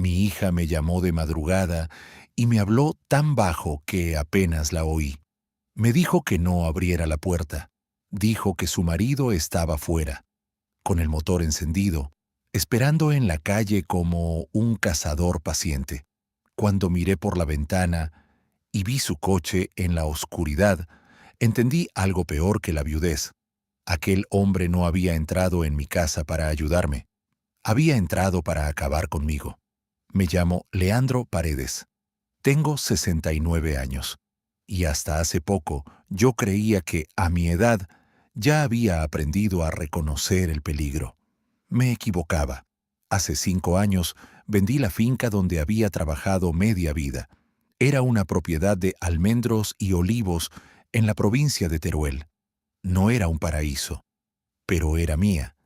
Mi hija me llamó de madrugada y me habló tan bajo que apenas la oí. Me dijo que no abriera la puerta. Dijo que su marido estaba fuera, con el motor encendido, esperando en la calle como un cazador paciente. Cuando miré por la ventana y vi su coche en la oscuridad, entendí algo peor que la viudez. Aquel hombre no había entrado en mi casa para ayudarme. Había entrado para acabar conmigo. Me llamo Leandro Paredes. Tengo 69 años. Y hasta hace poco yo creía que, a mi edad, ya había aprendido a reconocer el peligro. Me equivocaba. Hace 5 años vendí la finca donde había trabajado media vida. Era una propiedad de almendros y olivos en la provincia de Teruel. No era un paraíso, pero era mía.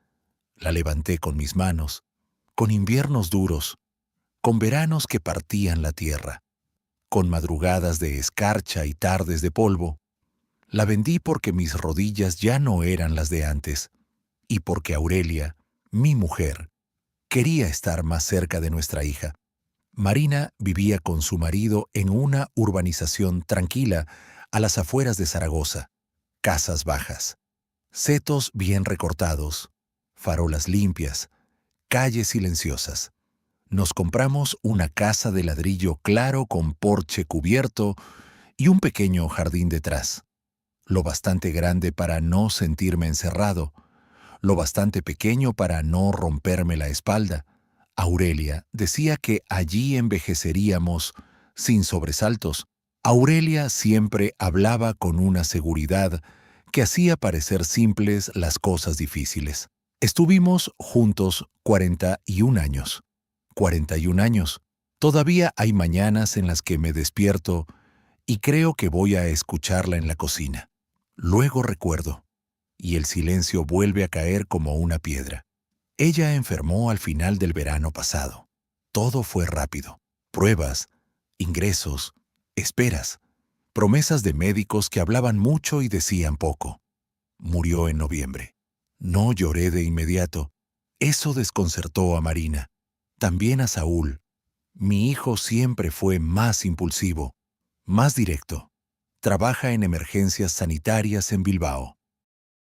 La levanté con mis manos, con inviernos duros, con veranos que partían la tierra, con madrugadas de escarcha y tardes de polvo. La vendí porque mis rodillas ya no eran las de antes, y porque Aurelia, mi mujer, quería estar más cerca de nuestra hija. Marina vivía con su marido en una urbanización tranquila a las afueras de Zaragoza. Casas bajas, setos bien recortados, farolas limpias, calles silenciosas. Nos compramos una casa de ladrillo claro con porche cubierto y un pequeño jardín detrás. Lo bastante grande para no sentirme encerrado, lo bastante pequeño para no romperme la espalda. Aurelia decía que allí envejeceríamos sin sobresaltos. Aurelia siempre hablaba con una seguridad que hacía parecer simples las cosas difíciles. Estuvimos juntos 41 años. 41 años. Todavía hay mañanas en las que me despierto y creo que voy a escucharla en la cocina. Luego recuerdo, y el silencio vuelve a caer como una piedra. Ella enfermó al final del verano pasado. Todo fue rápido. Pruebas, ingresos, esperas, promesas de médicos que hablaban mucho y decían poco. Murió en noviembre. No lloré de inmediato. Eso desconcertó a Marina. También a Saúl. Mi hijo siempre fue más impulsivo, más directo. Trabaja en emergencias sanitarias en Bilbao.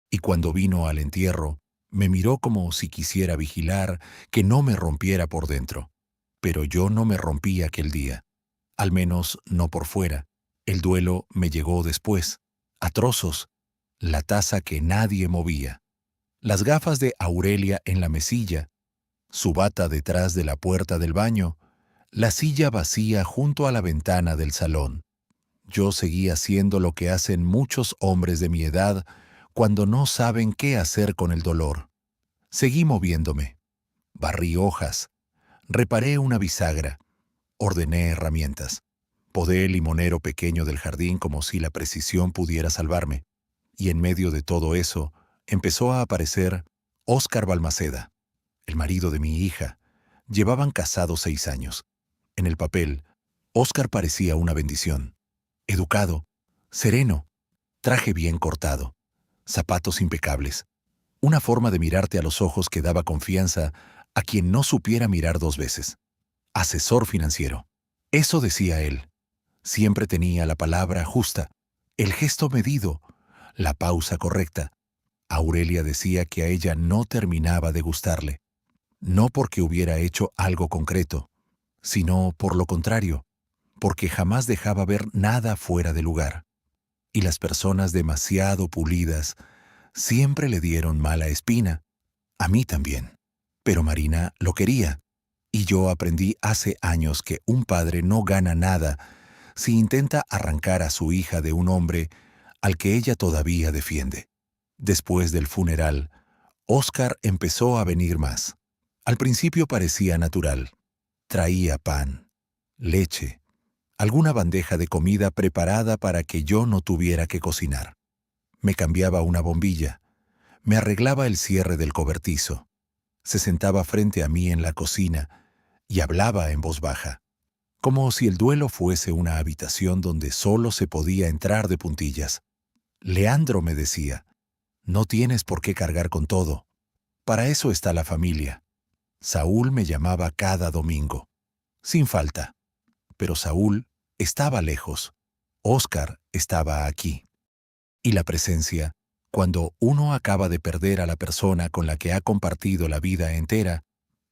Y cuando vino al entierro, me miró como si quisiera vigilar que no me rompiera por dentro. Pero yo no me rompí aquel día. Al menos no por fuera. El duelo me llegó después, a trozos, la taza que nadie movía, las gafas de Aurelia en la mesilla, su bata detrás de la puerta del baño, la silla vacía junto a la ventana del salón. Yo seguía haciendo lo que hacen muchos hombres de mi edad cuando no saben qué hacer con el dolor. Seguí moviéndome. Barrí hojas. Reparé una bisagra. Ordené herramientas. Podé el limonero pequeño del jardín como si la precisión pudiera salvarme. Y en medio de todo eso, empezó a aparecer Óscar Balmaceda, el marido de mi hija. Llevaban casados 6 años. En el papel, Óscar parecía una bendición. Educado, sereno, traje bien cortado, zapatos impecables, una forma de mirarte a los ojos que daba confianza a quien no supiera mirar 2 veces. Asesor financiero. Eso decía él. Siempre tenía la palabra justa, el gesto medido, la pausa correcta. Aurelia decía que a ella no terminaba de gustarle, no porque hubiera hecho algo concreto, sino por lo contrario, porque jamás dejaba ver nada fuera de lugar. Y las personas demasiado pulidas siempre le dieron mala espina. A mí también. Pero Marina lo quería. Y yo aprendí hace años que un padre no gana nada si intenta arrancar a su hija de un hombre al que ella todavía defiende. Después del funeral, Óscar empezó a venir más. Al principio parecía natural. Traía pan, leche, alguna bandeja de comida preparada para que yo no tuviera que cocinar. Me cambiaba una bombilla, me arreglaba el cierre del cobertizo, se sentaba frente a mí en la cocina y hablaba en voz baja, como si el duelo fuese una habitación donde solo se podía entrar de puntillas. Leandro, me decía, no tienes por qué cargar con todo. Para eso está la familia. Saúl me llamaba cada domingo. sin falta. Pero Saúl estaba lejos. Óscar estaba aquí. Y la presencia, cuando uno acaba de perder a la persona con la que ha compartido la vida entera,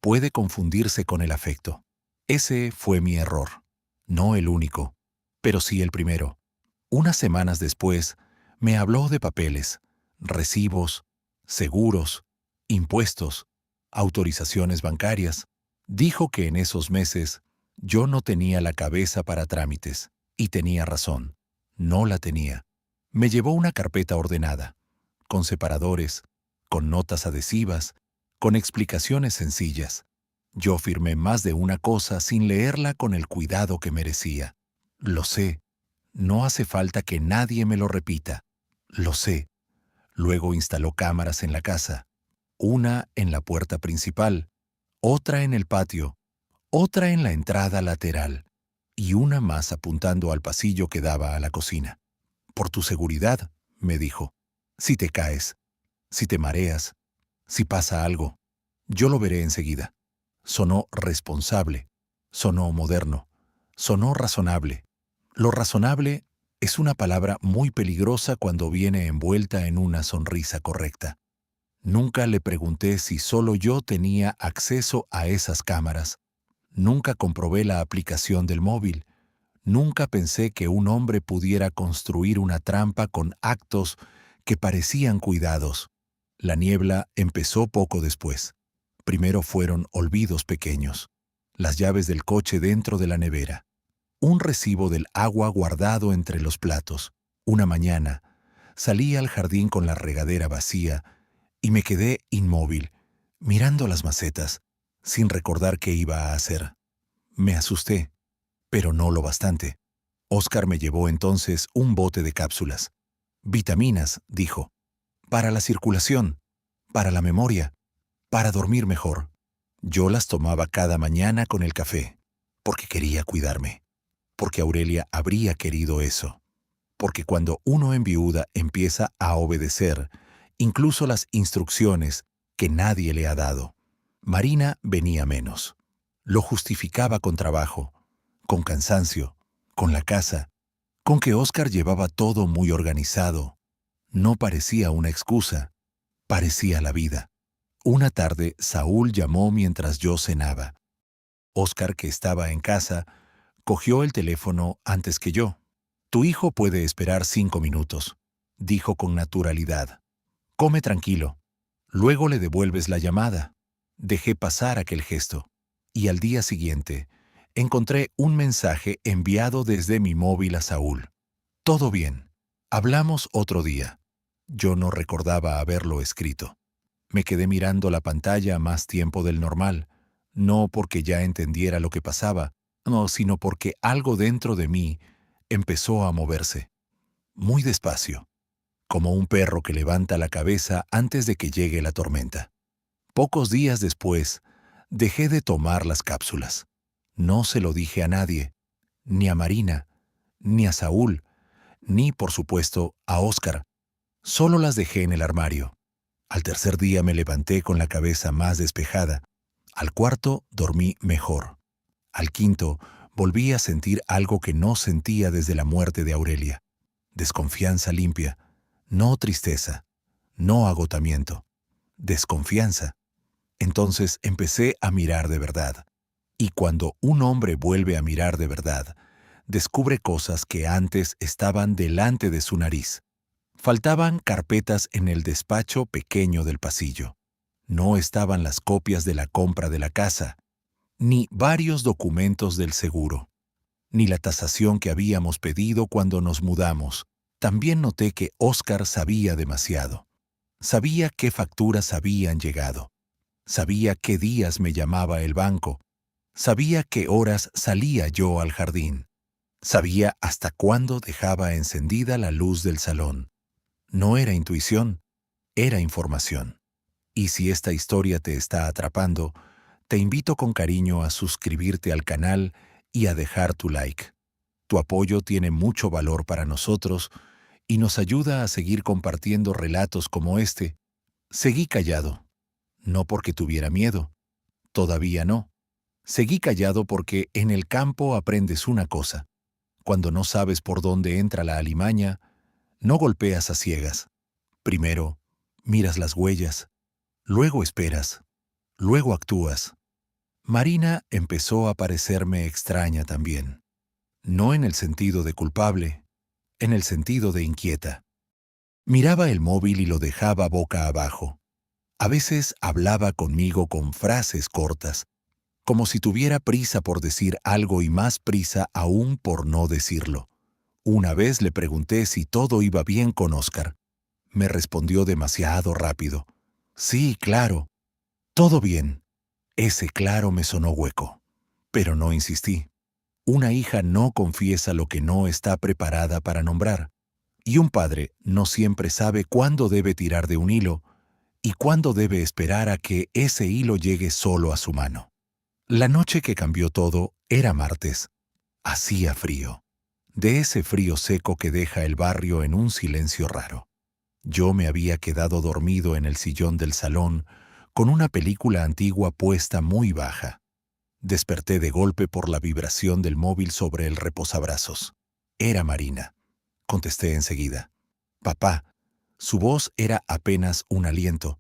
puede confundirse con el afecto. Ese fue mi error. No el único, pero sí el primero. Unas semanas después, me habló de papeles, recibos, seguros, impuestos, autorizaciones bancarias. Dijo que en esos meses yo no tenía la cabeza para trámites, y tenía razón. No la tenía. Me llevó una carpeta ordenada, con separadores, con notas adhesivas, con explicaciones sencillas. Yo firmé más de una cosa sin leerla con el cuidado que merecía. Lo sé. No hace falta que nadie me lo repita. Lo sé. Luego instaló cámaras en la casa. Una en la puerta principal, otra en el patio, otra en la entrada lateral y una más apuntando al pasillo que daba a la cocina. Por tu seguridad, me dijo. Si te caes, si te mareas, si pasa algo, yo lo veré enseguida. Sonó responsable, sonó moderno, sonó razonable. Lo razonable es una palabra muy peligrosa cuando viene envuelta en una sonrisa correcta. Nunca le pregunté si solo yo tenía acceso a esas cámaras. Nunca comprobé la aplicación del móvil. Nunca pensé que un hombre pudiera construir una trampa con actos que parecían cuidados. La niebla empezó poco después. Primero fueron olvidos pequeños. Las llaves del coche dentro de la nevera. Un recibo del agua guardado entre los platos. Una mañana, salí al jardín con la regadera vacía y me quedé inmóvil, mirando las macetas, sin recordar qué iba a hacer. Me asusté, pero no lo bastante. Óscar me llevó entonces un bote de cápsulas. Vitaminas, dijo. Para la circulación, para la memoria, para dormir mejor. Yo las tomaba cada mañana con el café, porque quería cuidarme. Porque Aurelia habría querido eso. Porque cuando uno enviuda empieza a obedecer, incluso las instrucciones que nadie le ha dado. Marina venía menos. Lo justificaba con trabajo, con cansancio, con la casa, con que Óscar llevaba todo muy organizado. No parecía una excusa, parecía la vida. Una tarde Saúl llamó mientras yo cenaba. Óscar, que estaba en casa, cogió el teléfono antes que yo. Tu hijo puede esperar 5 minutos, dijo con naturalidad. Come tranquilo. Luego le devuelves la llamada. Dejé pasar aquel gesto. Y al día siguiente, encontré un mensaje enviado desde mi móvil a Saúl. Todo bien. Hablamos otro día. Yo no recordaba haberlo escrito. Me quedé mirando la pantalla más tiempo del normal, no porque ya entendiera lo que pasaba, no, sino porque algo dentro de mí empezó a moverse, muy despacio, como un perro que levanta la cabeza antes de que llegue la tormenta. Pocos días después, dejé de tomar las cápsulas. No se lo dije a nadie, ni a Marina, ni a Saúl, ni, por supuesto, a Óscar. Solo las dejé en el armario. Al tercer día me levanté con la cabeza más despejada. Al cuarto dormí mejor. Al quinto volví a sentir algo que no sentía desde la muerte de Aurelia. Desconfianza limpia, no tristeza, no agotamiento. Desconfianza. Entonces empecé a mirar de verdad. Y cuando un hombre vuelve a mirar de verdad, descubre cosas que antes estaban delante de su nariz. Faltaban carpetas en el despacho pequeño del pasillo. No estaban las copias de la compra de la casa, ni varios documentos del seguro, ni la tasación que habíamos pedido cuando nos mudamos. También noté que Óscar sabía demasiado. Sabía qué facturas habían llegado. Sabía qué días me llamaba el banco. Sabía qué horas salía yo al jardín. Sabía hasta cuándo dejaba encendida la luz del salón. No era intuición, era información. Y si esta historia te está atrapando, te invito con cariño a suscribirte al canal y a dejar tu like. Tu apoyo tiene mucho valor para nosotros y nos ayuda a seguir compartiendo relatos como este. Seguí callado, no porque tuviera miedo, todavía no, Seguí callado porque en el campo aprendes una cosa. Cuando no sabes por dónde entra la alimaña, no golpeas a ciegas. Primero, miras las huellas, luego esperas, luego actúas. Marina empezó a parecerme extraña también. No en el sentido de culpable, en el sentido de inquieta. Miraba el móvil y lo dejaba boca abajo. A veces hablaba conmigo con frases cortas, como si tuviera prisa por decir algo y más prisa aún por no decirlo. Una vez le pregunté si todo iba bien con Oscar. Me respondió demasiado rápido. Sí, claro. Todo bien. Ese claro me sonó hueco. Pero no insistí. Una hija no confiesa lo que no está preparada para nombrar. Y un padre no siempre sabe cuándo debe tirar de un hilo y cuándo debe esperar a que ese hilo llegue solo a su mano. La noche que cambió todo era martes. Hacía frío. De ese frío seco que deja el barrio en un silencio raro. Yo me había quedado dormido en el sillón del salón, con una película antigua puesta muy baja. Desperté de golpe por la vibración del móvil sobre el reposabrazos. Era Marina. Contesté enseguida. Papá. Su voz era apenas un aliento.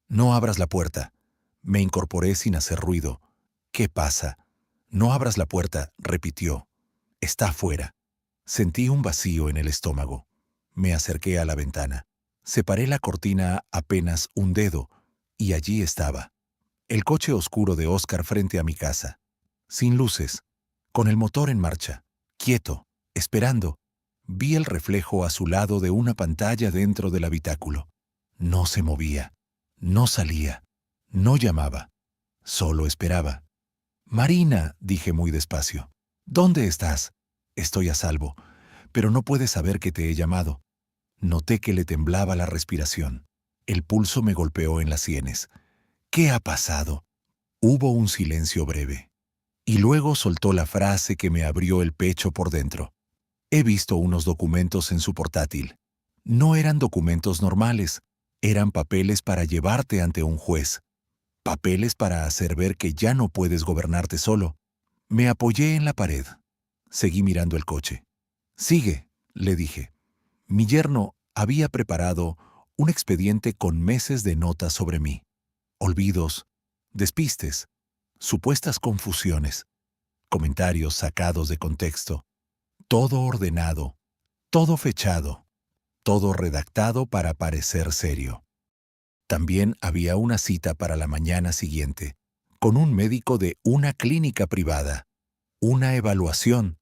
No abras la puerta. Me incorporé sin hacer ruido. ¿Qué pasa? No abras la puerta, repitió. Está afuera. Sentí un vacío en el estómago. Me acerqué a la ventana. Separé la cortina apenas un dedo, y allí estaba. El coche oscuro de Oscar frente a mi casa. Sin luces, con el motor en marcha, quieto, esperando. Vi el reflejo azulado de una pantalla dentro del habitáculo. No se movía, no salía, no llamaba, solo esperaba. Marina, dije muy despacio. ¿Dónde estás? Estoy a salvo, pero no puedes saber que te he llamado. Noté que le temblaba la respiración. El pulso me golpeó en las sienes. ¿Qué ha pasado? Hubo un silencio breve. Y luego soltó la frase que me abrió el pecho por dentro. He visto unos documentos en su portátil. No eran documentos normales, eran papeles para llevarte ante un juez. Papeles para hacer ver que ya no puedes gobernarte solo. Me apoyé en la pared. Seguí mirando el coche. Sigue, le dije. Mi yerno había preparado un expediente con meses de notas sobre mí. Olvidos, despistes, supuestas confusiones, comentarios sacados de contexto. Todo ordenado, todo fechado, todo redactado para parecer serio. También había una cita para la mañana siguiente, con un médico de una clínica privada. Una evaluación,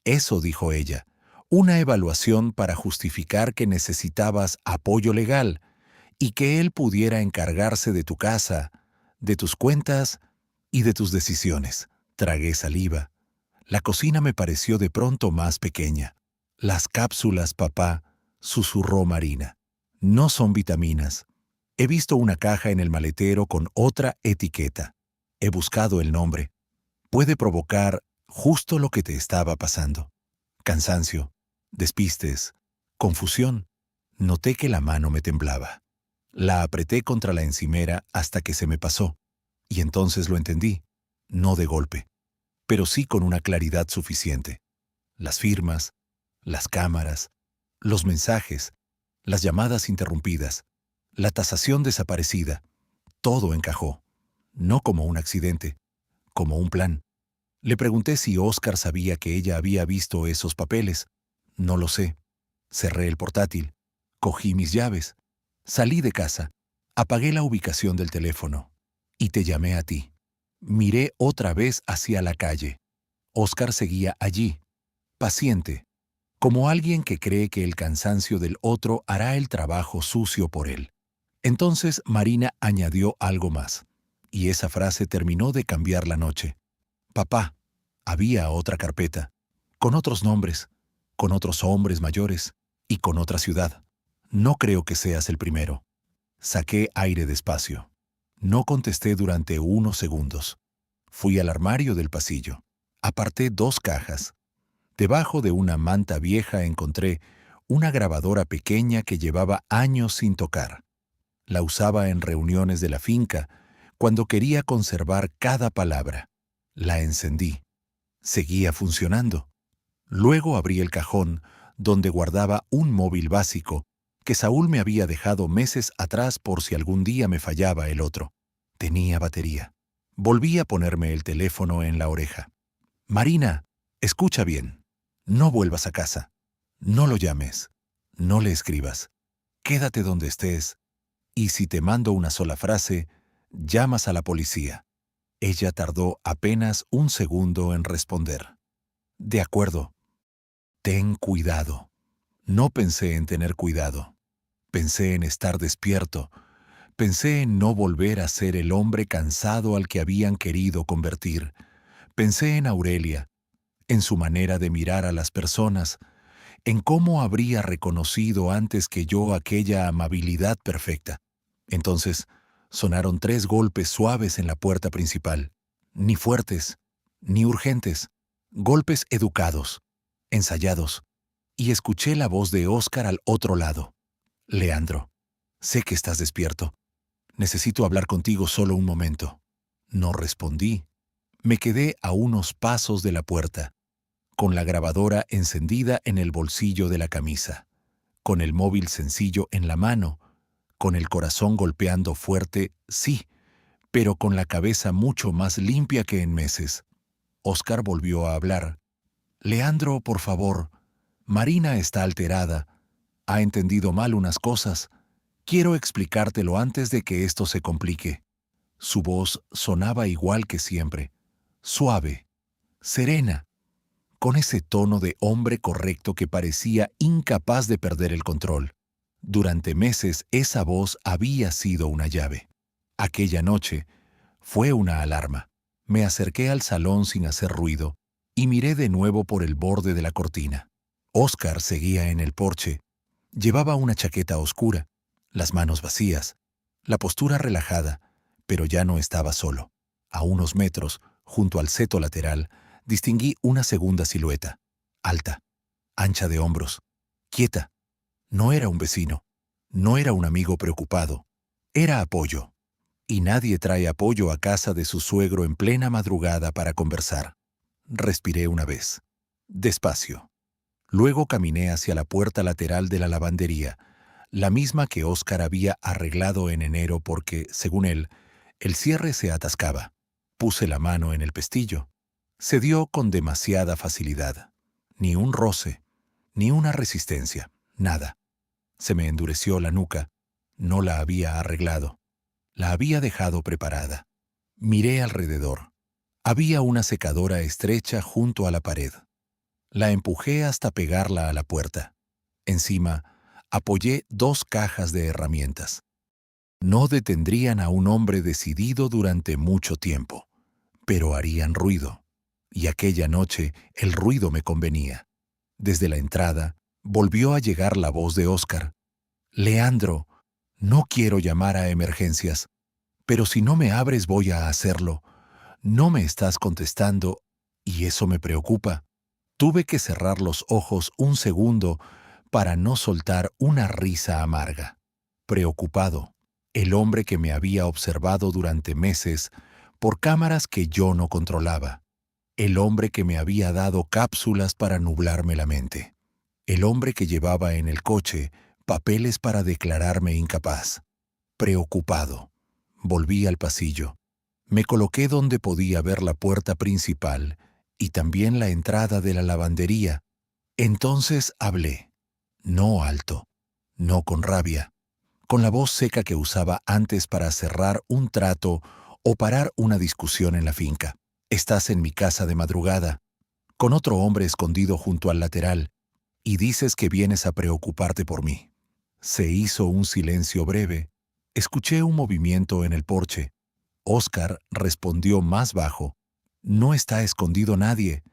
eso dijo ella, una evaluación para justificar que necesitabas apoyo legal y que él pudiera encargarse de tu casa, de tus cuentas y de tus decisiones. Tragué saliva. La cocina me pareció de pronto más pequeña. Las cápsulas, papá, susurró Marina. No son vitaminas. He visto una caja en el maletero con otra etiqueta. He buscado el nombre. Puede provocar justo lo que te estaba pasando. Cansancio, despistes, confusión. Noté que la mano me temblaba. La apreté contra la encimera hasta que se me pasó. Y entonces lo entendí. No de golpe, pero sí con una claridad suficiente. Las firmas, las cámaras, los mensajes, las llamadas interrumpidas, la tasación desaparecida, todo encajó. No como un accidente, como un plan. Le pregunté si Oscar sabía que ella había visto esos papeles. No lo sé. Cerré el portátil, cogí mis llaves, salí de casa, apagué la ubicación del teléfono y te llamé a ti. Miré otra vez hacia la calle. Oscar seguía allí, paciente, como alguien que cree que el cansancio del otro hará el trabajo sucio por él. Entonces Marina añadió algo más, y esa frase terminó de cambiar la noche. Papá, había otra carpeta, con otros nombres, con otros hombres mayores y con otra ciudad. No creo que seas el primero. Saqué aire despacio. No contesté durante unos segundos. Fui al armario del pasillo. Aparté 2 cajas. Debajo de una manta vieja encontré una grabadora pequeña que llevaba años sin tocar. La usaba en reuniones de la finca, cuando quería conservar cada palabra. La encendí. Seguía funcionando. Luego abrí el cajón, donde guardaba un móvil básico que Saúl me había dejado meses atrás por si algún día me fallaba el otro. Tenía batería. Volví a ponerme el teléfono en la oreja. Marina, escucha bien. No vuelvas a casa. No lo llames. No le escribas. Quédate donde estés. Y si te mando una sola frase, llamas a la policía. Ella tardó apenas un segundo en responder. De acuerdo. Ten cuidado. No pensé en tener cuidado. Pensé en estar despierto. Pensé en no volver a ser el hombre cansado al que habían querido convertir. Pensé en Aurelia, en su manera de mirar a las personas, en cómo habría reconocido antes que yo aquella amabilidad perfecta. Entonces, sonaron 3 golpes suaves en la puerta principal. Ni fuertes, ni urgentes. Golpes educados, ensayados. Y escuché la voz de Óscar al otro lado. Leandro, sé que estás despierto. Necesito hablar contigo solo un momento. No respondí. Me quedé a unos pasos de la puerta, con la grabadora encendida en el bolsillo de la camisa, con el móvil sencillo en la mano, con el corazón golpeando fuerte, sí, pero con la cabeza mucho más limpia que en meses. Óscar volvió a hablar. Leandro, por favor. Marina está alterada. Ha entendido mal unas cosas. Quiero explicártelo antes de que esto se complique. Su voz sonaba igual que siempre, suave, serena, con ese tono de hombre correcto que parecía incapaz de perder el control. Durante meses esa voz había sido una llave. Aquella noche fue una alarma. Me acerqué al salón sin hacer ruido y miré de nuevo por el borde de la cortina. Óscar seguía en el porche. Llevaba una chaqueta oscura, las manos vacías, la postura relajada, pero ya no estaba solo. A unos metros, junto al seto lateral, distinguí una segunda silueta, alta, ancha de hombros, quieta. No era un vecino, no era un amigo preocupado, era apoyo. Y nadie trae apoyo a casa de su suegro en plena madrugada para conversar. Respiré una vez, despacio. Luego caminé hacia la puerta lateral de la lavandería, la misma que Óscar había arreglado en enero porque, según él, el cierre se atascaba. Puse la mano en el pestillo. Se dio con demasiada facilidad. Ni un roce, ni una resistencia, nada. Se me endureció la nuca. No la había arreglado. La había dejado preparada. Miré alrededor. Había una secadora estrecha junto a la pared. La empujé hasta pegarla a la puerta. Encima, apoyé 2 cajas de herramientas. No detendrían a un hombre decidido durante mucho tiempo, pero harían ruido. Y aquella noche el ruido me convenía. Desde la entrada, volvió a llegar la voz de Óscar. Leandro, no quiero llamar a emergencias, pero si no me abres voy a hacerlo. No me estás contestando, y eso me preocupa. Tuve que cerrar los ojos un segundo para no soltar una risa amarga. Preocupado, el hombre que me había observado durante meses por cámaras que yo no controlaba. El hombre que me había dado cápsulas para nublarme la mente. El hombre que llevaba en el coche papeles para declararme incapaz. Preocupado, volví al pasillo. Me coloqué donde podía ver la puerta principal y también la entrada de la lavandería. Entonces hablé, no alto, no con rabia, con la voz seca que usaba antes para cerrar un trato o parar una discusión en la finca. Estás en mi casa de madrugada, con otro hombre escondido junto al lateral, y dices que vienes a preocuparte por mí. Se hizo un silencio breve. Escuché un movimiento en el porche. Óscar respondió más bajo. No está escondido nadie.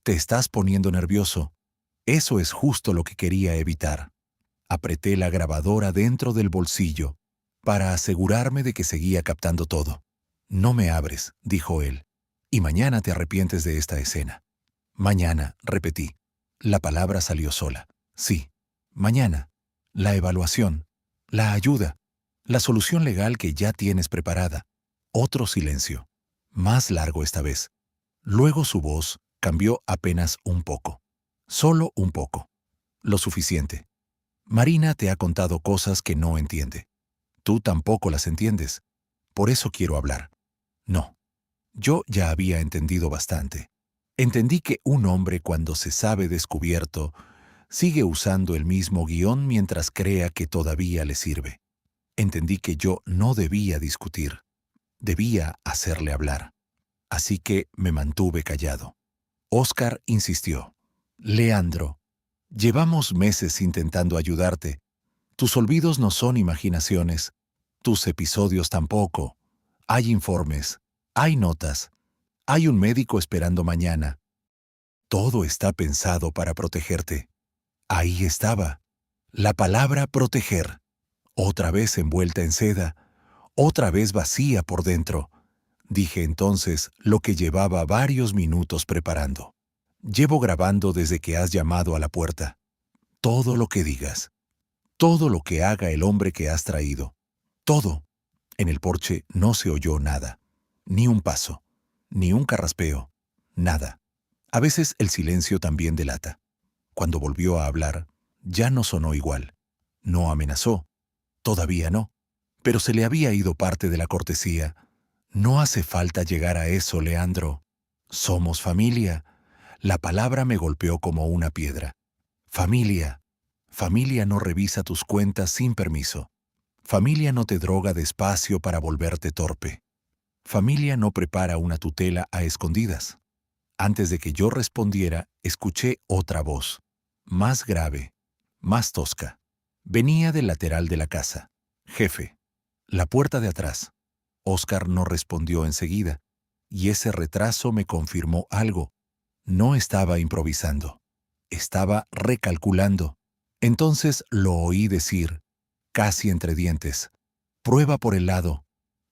Te estás poniendo nervioso. Eso es justo lo que quería evitar. Apreté la grabadora dentro del bolsillo para asegurarme de que seguía captando todo. No me abres, dijo él, y mañana te arrepientes de esta escena. Mañana, repetí. La palabra salió sola. Sí, mañana. La evaluación, la ayuda, la solución legal que ya tienes preparada. Otro silencio, más largo esta vez. Luego su voz cambió apenas un poco. Solo un poco. Lo suficiente. Marina te ha contado cosas que no entiende. Tú tampoco las entiendes. Por eso quiero hablar. No. Yo ya había entendido bastante. Entendí que un hombre cuando se sabe descubierto sigue usando el mismo guión mientras crea que todavía le sirve. Entendí que yo no debía discutir. Debía hacerle hablar. Así que me mantuve callado. Óscar insistió. Leandro, llevamos meses intentando ayudarte. Tus olvidos no son imaginaciones. Tus episodios tampoco. Hay informes. Hay notas. Hay un médico esperando mañana. Todo está pensado para protegerte. Ahí estaba. La palabra proteger. Otra vez envuelta en seda. Otra vez vacía por dentro. Dije entonces lo que llevaba varios minutos preparando. Llevo grabando desde que has llamado a la puerta. Todo lo que digas. Todo lo que haga el hombre que has traído. Todo. En el porche no se oyó nada. Ni un paso. Ni un carraspeo. Nada. A veces el silencio también delata. Cuando volvió a hablar, ya no sonó igual. No amenazó. Todavía no. Pero se le había ido parte de la cortesía. No hace falta llegar a eso, Leandro. Somos familia. La palabra me golpeó como una piedra. Familia. Familia no revisa tus cuentas sin permiso. Familia no te droga despacio para volverte torpe. Familia no prepara una tutela a escondidas. Antes de que yo respondiera, escuché otra voz, más grave, más tosca. Venía del lateral de la casa. Jefe. La puerta de atrás. Óscar no respondió enseguida, y ese retraso me confirmó algo. No estaba improvisando. Estaba recalculando. Entonces lo oí decir, casi entre dientes, prueba por el lado.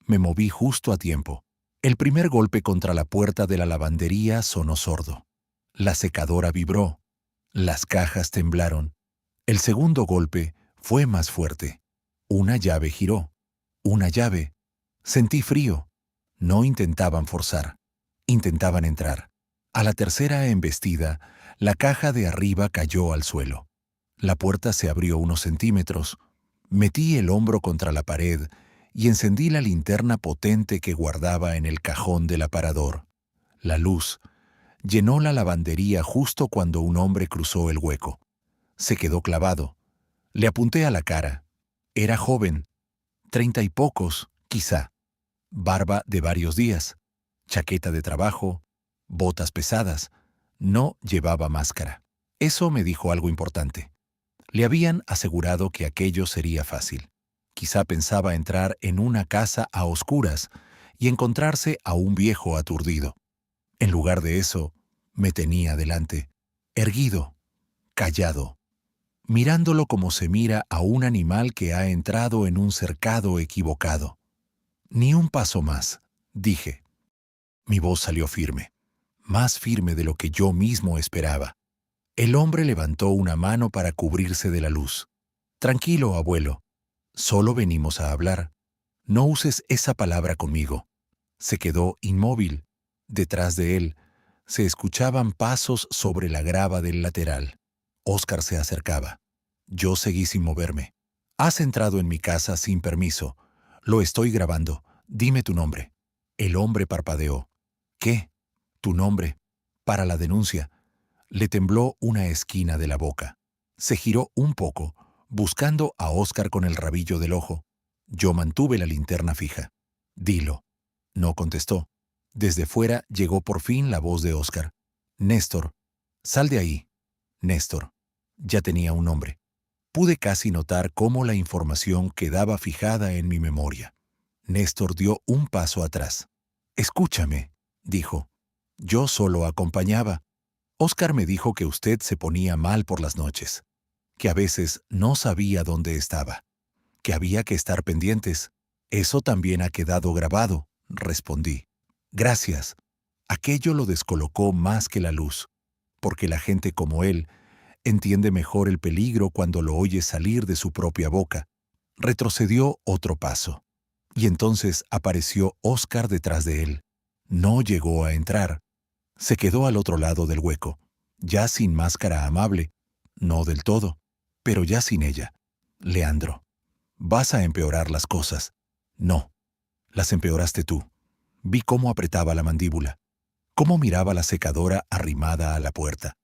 Me moví justo a tiempo. El primer golpe contra la puerta de la lavandería sonó sordo. La secadora vibró. Las cajas temblaron. El segundo golpe fue más fuerte. Una llave giró. Una llave. Sentí frío. No intentaban forzar. Intentaban entrar. A la tercera embestida, la caja de arriba cayó al suelo. La puerta se abrió unos centímetros. Metí el hombro contra la pared y encendí la linterna potente que guardaba en el cajón del aparador. La luz llenó la lavandería justo cuando un hombre cruzó el hueco. Se quedó clavado. Le apunté a la cara. Era joven, 30 y pocos, quizá. Barba de varios días, chaqueta de trabajo, botas pesadas. No llevaba máscara. Eso me dijo algo importante. Le habían asegurado que aquello sería fácil. Quizá pensaba entrar en una casa a oscuras y encontrarse a un viejo aturdido. En lugar de eso, me tenía delante, erguido, callado, mirándolo como se mira a un animal que ha entrado en un cercado equivocado. Ni un paso más, dije. Mi voz salió firme, más firme de lo que yo mismo esperaba. El hombre levantó una mano para cubrirse de la luz. Tranquilo, abuelo. Solo venimos a hablar. No uses esa palabra conmigo. Se quedó inmóvil. Detrás de él se escuchaban pasos sobre la grava del lateral. Óscar se acercaba. Yo seguí sin moverme. Has entrado en mi casa sin permiso. Lo estoy grabando. Dime tu nombre. El hombre parpadeó. ¿Qué? Tu nombre. Para la denuncia. Le tembló una esquina de la boca. Se giró un poco, buscando a Óscar con el rabillo del ojo. Yo mantuve la linterna fija. Dilo. No contestó. Desde fuera llegó por fin la voz de Óscar. Néstor. Sal de ahí. Néstor. Ya tenía un nombre. Pude casi notar cómo la información quedaba fijada en mi memoria. Néstor dio un paso atrás. Escúchame, dijo. Yo solo acompañaba. Óscar me dijo que usted se ponía mal por las noches, que a veces no sabía dónde estaba, que había que estar pendientes. Eso también ha quedado grabado, respondí. Gracias. Aquello lo descolocó más que la luz, porque la gente como él entiende mejor el peligro cuando lo oye salir de su propia boca. Retrocedió otro paso, y entonces apareció Óscar detrás de él. No llegó a entrar. Se quedó al otro lado del hueco, ya sin máscara amable, no del todo, pero ya sin ella. Leandro, vas a empeorar las cosas. No, las empeoraste tú. Vi cómo apretaba la mandíbula, cómo miraba la secadora arrimada a la puerta,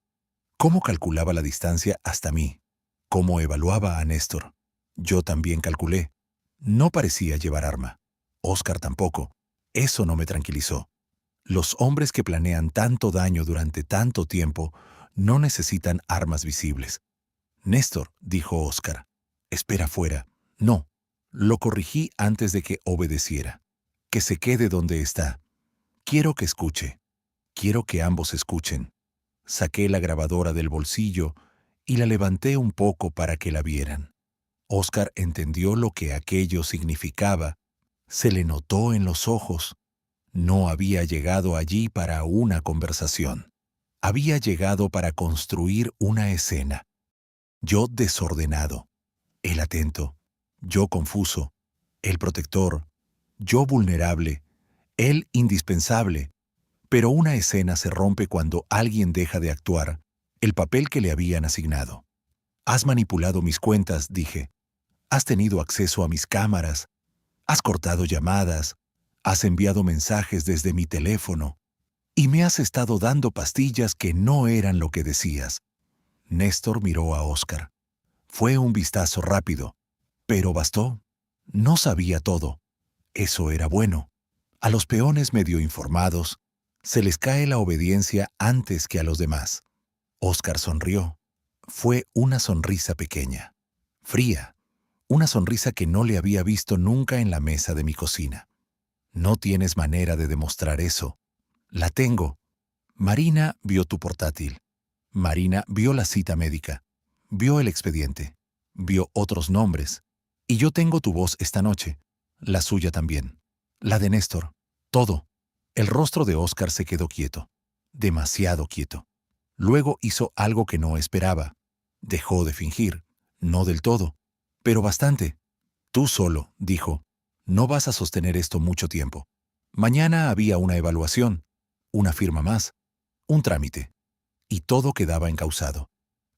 cómo calculaba la distancia hasta mí, cómo evaluaba a Néstor. Yo también calculé. No parecía llevar arma. Óscar tampoco. Eso no me tranquilizó. Los hombres que planean tanto daño durante tanto tiempo no necesitan armas visibles. Néstor, dijo Óscar, espera fuera. No, lo corrigí antes de que obedeciera. Que se quede donde está. Quiero que escuche. Quiero que ambos escuchen. Saqué la grabadora del bolsillo y la levanté un poco para que la vieran. Óscar entendió lo que aquello significaba. Se le notó en los ojos. No había llegado allí para una conversación. Había llegado para construir una escena. Yo desordenado, él atento, yo confuso, él protector, yo vulnerable, él indispensable. Pero una escena se rompe cuando alguien deja de actuar el papel que le habían asignado. Has manipulado mis cuentas, dije. Has tenido acceso a mis cámaras. Has cortado llamadas. Has enviado mensajes desde mi teléfono. Y me has estado dando pastillas que no eran lo que decías. Néstor miró a Óscar. Fue un vistazo rápido, pero bastó. No sabía todo. Eso era bueno. A los peones medio informados se les cae la obediencia antes que a los demás. Óscar sonrió. Fue una sonrisa pequeña, fría, una sonrisa que no le había visto nunca en la mesa de mi cocina. No tienes manera de demostrar eso. La tengo. Marina vio tu portátil. Marina vio la cita médica. Vio el expediente. Vio otros nombres. Y yo tengo tu voz esta noche. La suya también. La de Néstor. Todo. El rostro de Óscar se quedó quieto. Demasiado quieto. Luego hizo algo que no esperaba. Dejó de fingir. No del todo, pero bastante. Tú solo, dijo. No vas a sostener esto mucho tiempo. Mañana había una evaluación, una firma más, un trámite. Y todo quedaba encauzado.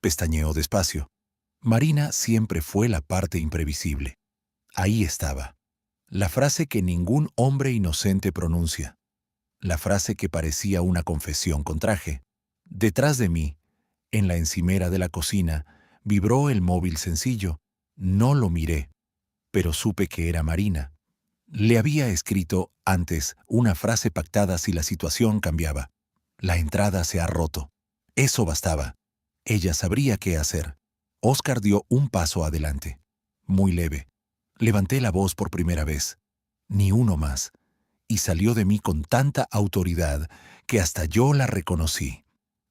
Pestañeó despacio. Marina siempre fue la parte imprevisible. Ahí estaba. La frase que ningún hombre inocente pronuncia. La frase que parecía una confesión con traje. Detrás de mí, en la encimera de la cocina, vibró el móvil sencillo. No lo miré, pero supe que era Marina. Le había escrito antes una frase pactada si la situación cambiaba. La entrada se ha roto. Eso bastaba. Ella sabría qué hacer. Óscar dio un paso adelante. Muy leve. Levanté la voz por primera vez. Ni uno más. Y salió de mí con tanta autoridad que hasta yo la reconocí.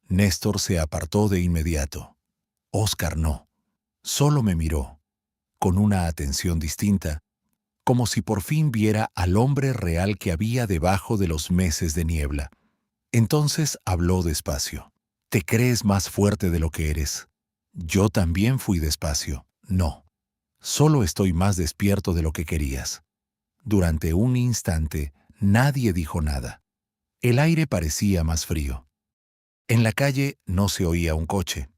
Néstor se apartó de inmediato. Óscar no. Solo me miró, con una atención distinta, como si por fin viera al hombre real que había debajo de los meses de niebla. Entonces habló despacio. Te crees más fuerte de lo que eres. Yo también fui despacio. No. Solo estoy más despierto de lo que querías. Durante un instante, nadie dijo nada. El aire parecía más frío. En la calle no se oía un coche,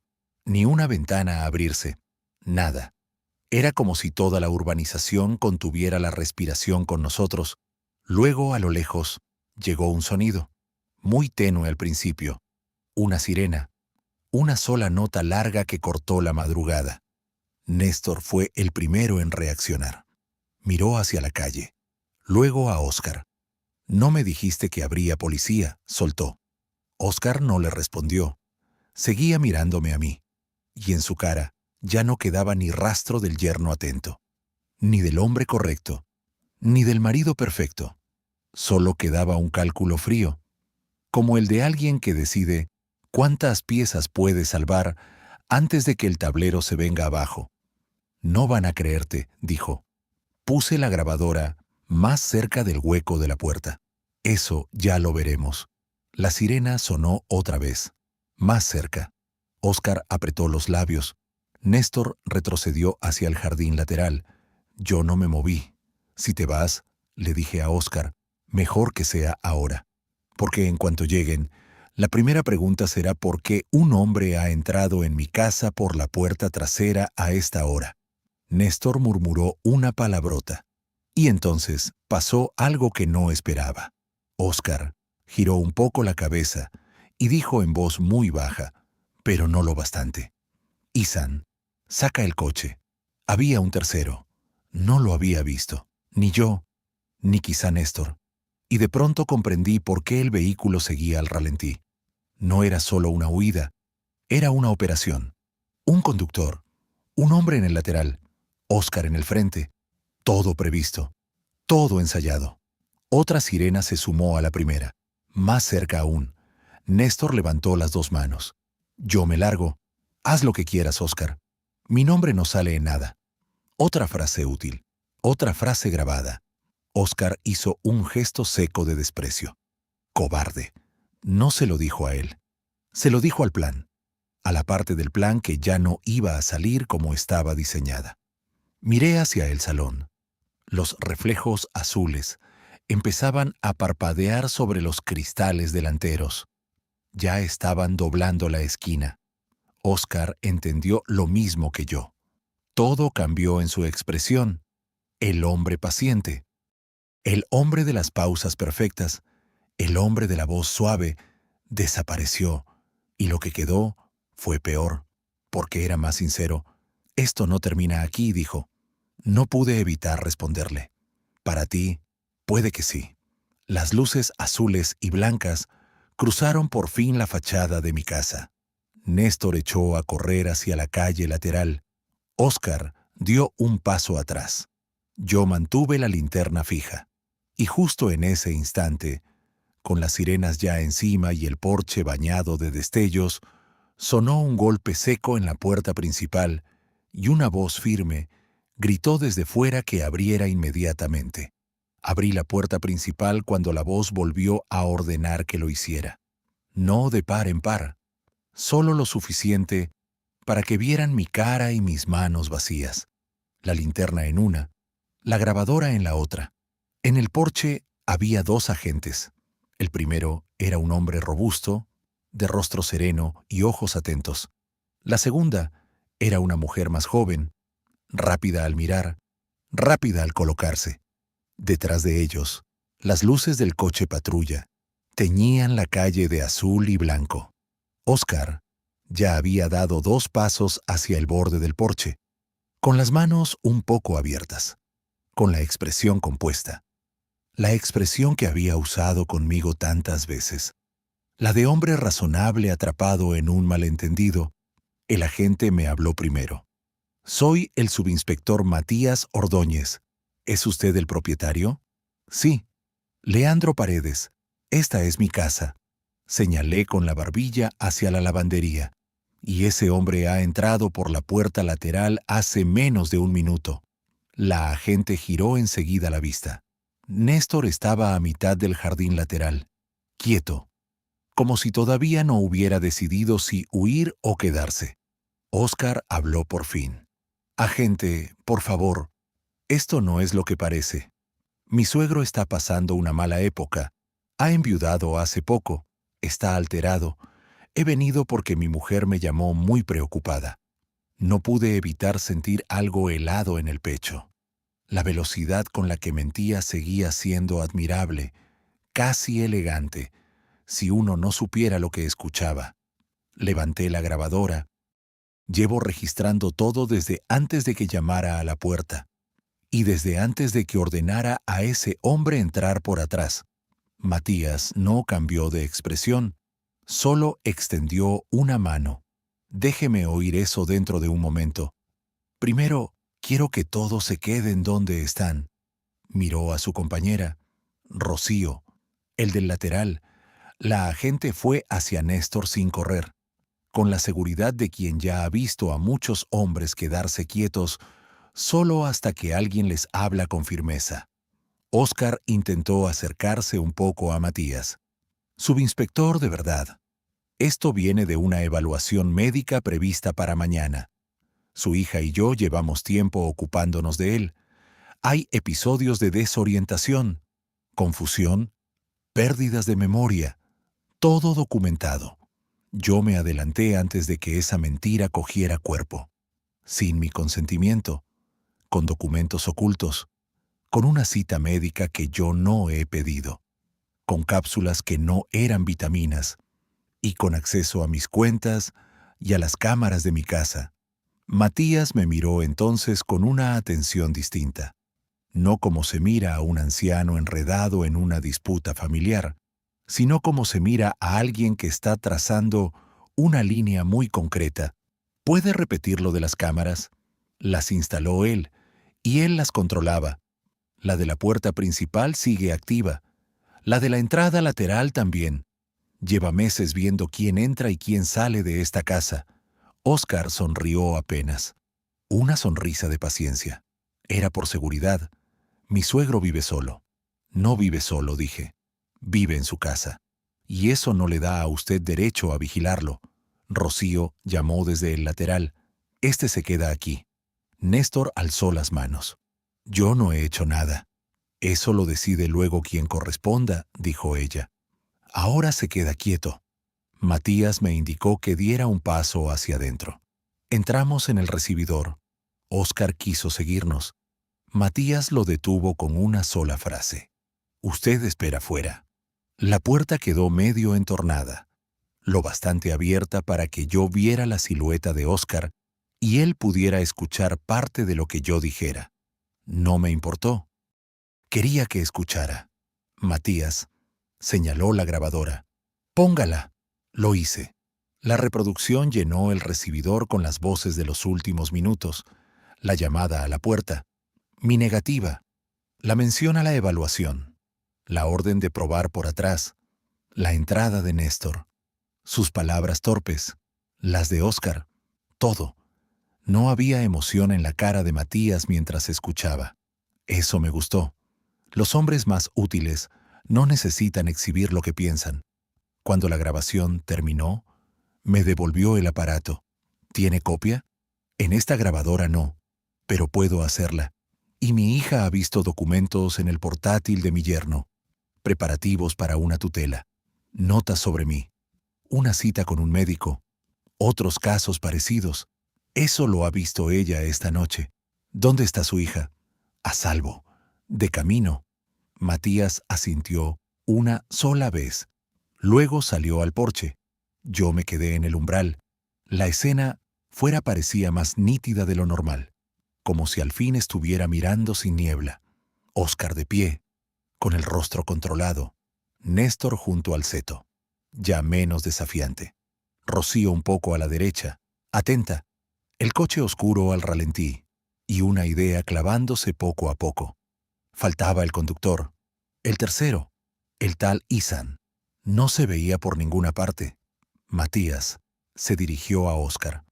ni una ventana abrirse. Nada. Era como si toda la urbanización contuviera la respiración con nosotros. Luego, a lo lejos, llegó un sonido, muy tenue al principio. Una sirena. Una sola nota larga que cortó la madrugada. Néstor fue el primero en reaccionar. Miró hacia la calle. Luego a Óscar. No me dijiste que habría policía, soltó. Óscar no le respondió. Seguía mirándome a mí. Y en su cara ya no quedaba ni rastro del yerno atento, ni del hombre correcto, ni del marido perfecto. Solo quedaba un cálculo frío, como el de alguien que decide cuántas piezas puede salvar antes de que el tablero se venga abajo. No van a creerte, dijo. Puse la grabadora más cerca del hueco de la puerta. Eso ya lo veremos. La sirena sonó otra vez, más cerca. Óscar apretó los labios. Néstor retrocedió hacia el jardín lateral. Yo no me moví. Si te vas, le dije a Óscar, mejor que sea ahora, porque en cuanto lleguen, La primera pregunta será ¿por qué un hombre ha entrado en mi casa por la puerta trasera a esta hora? Néstor murmuró una palabrota. Y entonces pasó algo que no esperaba. Óscar giró un poco la cabeza y dijo en voz muy baja, pero no lo bastante: Isan, saca el coche. Había un tercero. No lo había visto. Ni yo, ni quizá Néstor. Y de pronto comprendí por qué el vehículo seguía al ralentí. No era solo una huida, era una operación. Un conductor, un hombre en el lateral, Óscar en el frente. Todo previsto, todo ensayado. Otra sirena se sumó a la primera. Más cerca aún. Néstor levantó las dos manos. Yo me largo. Haz lo que quieras, Óscar. Mi nombre no sale en nada. Otra frase útil. Otra frase grabada. Óscar hizo un gesto seco de desprecio. Cobarde. No se lo dijo a él. Se lo dijo al plan. A la parte del plan que ya no iba a salir como estaba diseñada. Miré hacia el salón. Los reflejos azules empezaban a parpadear sobre los cristales delanteros. Ya estaban doblando la esquina. Óscar entendió lo mismo que yo. Todo cambió en su expresión. El hombre paciente. El hombre de las pausas perfectas. El hombre de la voz suave desapareció. Y lo que quedó fue peor, porque era más sincero. Esto no termina aquí, dijo. No pude evitar responderle. Para ti, puede que sí. Las luces azules y blancas cruzaron por fin la fachada de mi casa. Néstor echó a correr hacia la calle lateral. Óscar dio un paso atrás. Yo mantuve la linterna fija. Y justo en ese instante, con las sirenas ya encima y el porche bañado de destellos, sonó un golpe seco en la puerta principal y una voz firme gritó desde fuera que abriera inmediatamente. Abrí la puerta principal cuando la voz volvió a ordenar que lo hiciera. No de par en par, solo lo suficiente para que vieran mi cara y mis manos vacías, la linterna en una, la grabadora en la otra. En el porche había dos agentes. El primero era un hombre robusto, de rostro sereno y ojos atentos. La segunda era una mujer más joven, rápida al mirar, rápida al colocarse. Detrás de ellos, las luces del coche patrulla teñían la calle de azul y blanco. Óscar ya había dado 2 pasos hacia el borde del porche, con las manos un poco abiertas, con la expresión compuesta, la expresión que había usado conmigo tantas veces, la de hombre razonable atrapado en un malentendido. El agente me habló primero. Soy el subinspector Matías Ordóñez. ¿Es usted el propietario? Sí. Leandro Paredes. Esta es mi casa. Señalé con la barbilla hacia la lavandería. Y ese hombre ha entrado por la puerta lateral hace menos de 1 minuto. La agente giró enseguida la vista. Néstor estaba a mitad del jardín lateral, quieto, como si todavía no hubiera decidido si huir o quedarse. Óscar habló por fin. Agente, por favor, esto no es lo que parece. Mi suegro está pasando una mala época. Ha enviudado hace poco. Está alterado. He venido porque mi mujer me llamó muy preocupada. No pude evitar sentir algo helado en el pecho. La velocidad con la que mentía seguía siendo admirable, casi elegante, si uno no supiera lo que escuchaba. Levanté la grabadora. Llevo registrando todo desde antes de que llamara a la puerta y desde antes de que ordenara a ese hombre entrar por atrás. Matías no cambió de expresión, solo extendió una mano. Déjeme oír eso dentro de un momento. Primero, quiero que todos se queden donde están. Miró a su compañera, Rocío, el del lateral. La agente fue hacia Néstor sin correr, con la seguridad de quien ya ha visto a muchos hombres quedarse quietos solo hasta que alguien les habla con firmeza. Óscar intentó acercarse un poco a Matías. Subinspector de verdad. Esto viene de una evaluación médica prevista para mañana. Su hija y yo llevamos tiempo ocupándonos de él. Hay episodios de desorientación, confusión, pérdidas de memoria, todo documentado. Yo me adelanté antes de que esa mentira cogiera cuerpo, sin mi consentimiento, con documentos ocultos, con una cita médica que yo no he pedido, con cápsulas que no eran vitaminas, y con acceso a mis cuentas y a las cámaras de mi casa. Matías me miró entonces con una atención distinta, no como se mira a un anciano enredado en una disputa familiar, sino como se mira a alguien que está trazando una línea muy concreta. ¿Puede repetir lo de las cámaras? Las instaló él, y él las controlaba. La de la puerta principal sigue activa. La de la entrada lateral también. Lleva meses viendo quién entra y quién sale de esta casa. Óscar sonrió apenas. Una sonrisa de paciencia. Era por seguridad. Mi suegro vive solo. No vive solo, dije. Vive en su casa. Y eso no le da a usted derecho a vigilarlo. Rocío llamó desde el lateral. Este se queda aquí. Néstor alzó las manos. Yo no he hecho nada. Eso lo decide luego quien corresponda, dijo ella. Ahora se queda quieto. Matías me indicó que diera un paso hacia adentro. Entramos en el recibidor. Óscar quiso seguirnos. Matías lo detuvo con una sola frase. Usted espera fuera. La puerta quedó medio entornada, lo bastante abierta para que yo viera la silueta de Óscar y él pudiera escuchar parte de lo que yo dijera. No me importó. Quería que escuchara. Matías señaló la grabadora. Póngala. Lo hice. La reproducción llenó el recibidor con las voces de los últimos minutos, la llamada a la puerta, mi negativa, la mención a la evaluación, la orden de probar por atrás, la entrada de Néstor, sus palabras torpes, las de Óscar, todo. No había emoción en la cara de Matías mientras escuchaba. Eso me gustó. Los hombres más útiles no necesitan exhibir lo que piensan. Cuando la grabación terminó, me devolvió el aparato. ¿Tiene copia? En esta grabadora no, pero puedo hacerla. Y mi hija ha visto documentos en el portátil de mi yerno, preparativos para una tutela, notas sobre mí, una cita con un médico, otros casos parecidos. Eso lo ha visto ella esta noche. ¿Dónde está su hija? A salvo. De camino. Matías asintió una sola vez. Luego salió al porche. Yo me quedé en el umbral. La escena fuera parecía más nítida de lo normal, como si al fin estuviera mirando sin niebla. Óscar de pie, con el rostro controlado. Néstor junto al seto, ya menos desafiante. Rocío un poco a la derecha, atenta. El coche oscuro al ralentí, y una idea clavándose poco a poco. Faltaba el conductor, el tercero, el tal Isan. No se veía por ninguna parte. Matías se dirigió a Óscar.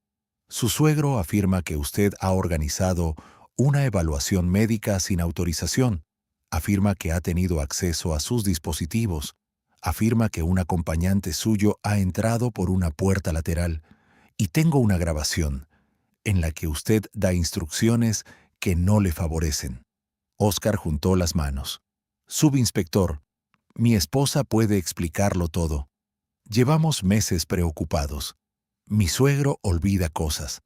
Su suegro afirma que usted ha organizado una evaluación médica sin autorización. Afirma que ha tenido acceso a sus dispositivos. Afirma que un acompañante suyo ha entrado por una puerta lateral. Y tengo una grabación en la que usted da instrucciones que no le favorecen. Óscar juntó las manos. Subinspector, mi esposa puede explicarlo todo. Llevamos meses preocupados. Mi suegro olvida cosas,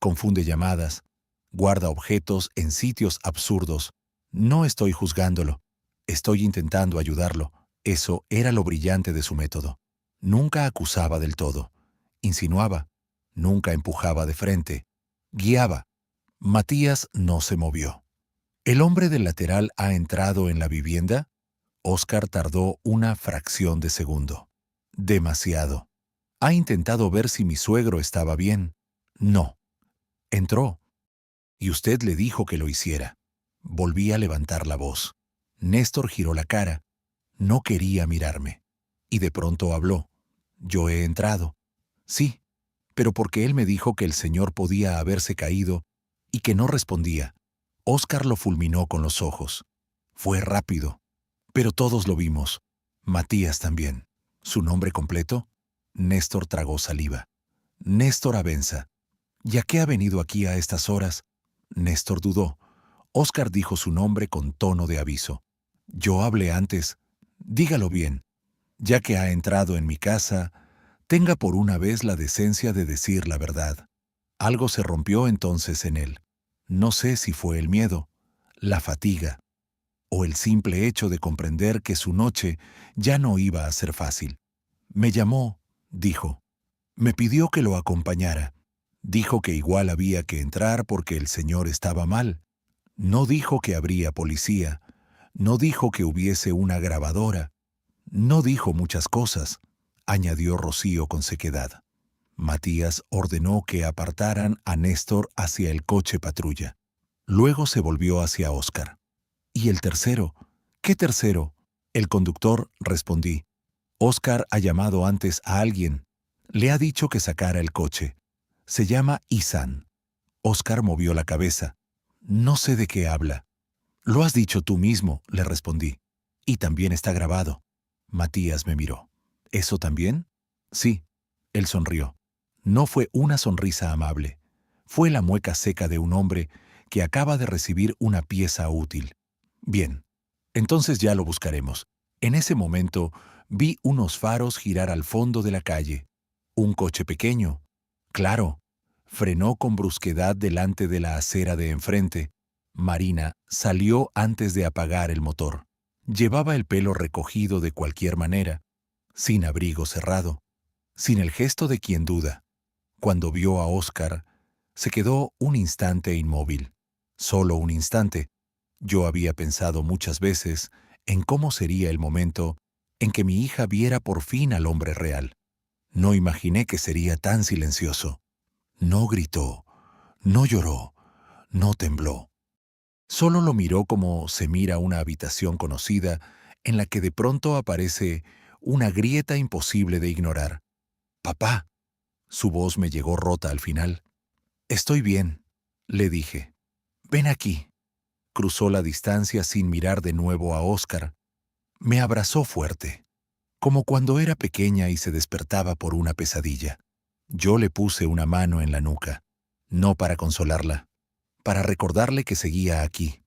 confunde llamadas, guarda objetos en sitios absurdos. No estoy juzgándolo. Estoy intentando ayudarlo. Eso era lo brillante de su método. Nunca acusaba del todo. Insinuaba. Nunca empujaba de frente. Guiaba. Matías no se movió. ¿El hombre del lateral ha entrado en la vivienda? Óscar tardó una fracción de segundo. Demasiado. ¿Ha intentado ver si mi suegro estaba bien? No. Entró. Y usted le dijo que lo hiciera. Volví a levantar la voz. Néstor giró la cara. No quería mirarme. Y de pronto habló. Yo he entrado. Sí, pero porque él me dijo que el señor podía haberse caído y que no respondía. Óscar lo fulminó con los ojos. Fue rápido, pero todos lo vimos. Matías también. ¿Su nombre completo? Néstor tragó saliva. Néstor Abenza. ¿Y a qué ha venido aquí a estas horas? Néstor dudó. Óscar dijo su nombre con tono de aviso. Yo hablé antes. Dígalo bien. Ya que ha entrado en mi casa, tenga por una vez la decencia de decir la verdad. Algo se rompió entonces en él. No sé si fue el miedo, la fatiga, o el simple hecho de comprender que su noche ya no iba a ser fácil. Me llamó, dijo. Me pidió que lo acompañara. Dijo que igual había que entrar porque el señor estaba mal. No dijo que habría policía. No dijo que hubiese una grabadora. No dijo muchas cosas, añadió Rocío con sequedad. Matías ordenó que apartaran a Néstor hacia el coche patrulla. Luego se volvió hacia Óscar. ¿Y el tercero? ¿Qué tercero? El conductor, respondí. Óscar ha llamado antes a alguien. Le ha dicho que sacara el coche. Se llama Isan. Óscar movió la cabeza. No sé de qué habla. Lo has dicho tú mismo, le respondí. Y también está grabado. Matías me miró. ¿Eso también? Sí. Él sonrió. No fue una sonrisa amable. Fue la mueca seca de un hombre que acaba de recibir una pieza útil. Bien, entonces ya lo buscaremos. En ese momento vi unos faros girar al fondo de la calle. Un coche pequeño. Claro. Frenó con brusquedad delante de la acera de enfrente. Marina salió antes de apagar el motor. Llevaba el pelo recogido de cualquier manera, sin abrigo cerrado, sin el gesto de quien duda. Cuando vio a Óscar, se quedó un instante inmóvil. Solo un instante. Yo había pensado muchas veces en cómo sería el momento en que mi hija viera por fin al hombre real. No imaginé que sería tan silencioso. No gritó, no lloró, no tembló. Solo lo miró como se mira una habitación conocida en la que de pronto aparece una grieta imposible de ignorar. «Papá». Su voz me llegó rota al final. «Estoy bien», le dije. «Ven aquí». Cruzó la distancia sin mirar de nuevo a Óscar. Me abrazó fuerte, como cuando era pequeña y se despertaba por una pesadilla. Yo le puse una mano en la nuca, no para consolarla, para recordarle que seguía aquí.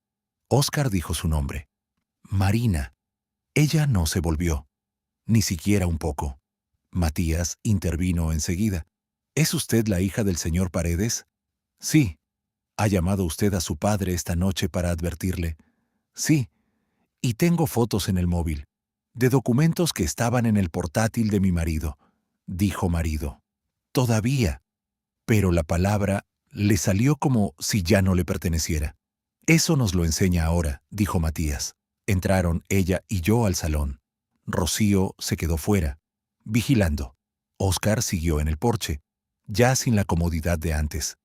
Óscar dijo su nombre. Marina. Ella no se volvió, ni siquiera un poco. Matías intervino enseguida. ¿Es usted la hija del señor Paredes? Sí. ¿Ha llamado usted a su padre esta noche para advertirle? Sí. Y tengo fotos en el móvil, de documentos que estaban en el portátil de mi marido. Dijo marido. Todavía. Pero la palabra le salió como si ya no le perteneciera. Eso nos lo enseña ahora, dijo Matías. Entraron ella y yo al salón. Rocío se quedó fuera, vigilando. Óscar siguió en el porche, ya sin la comodidad de antes.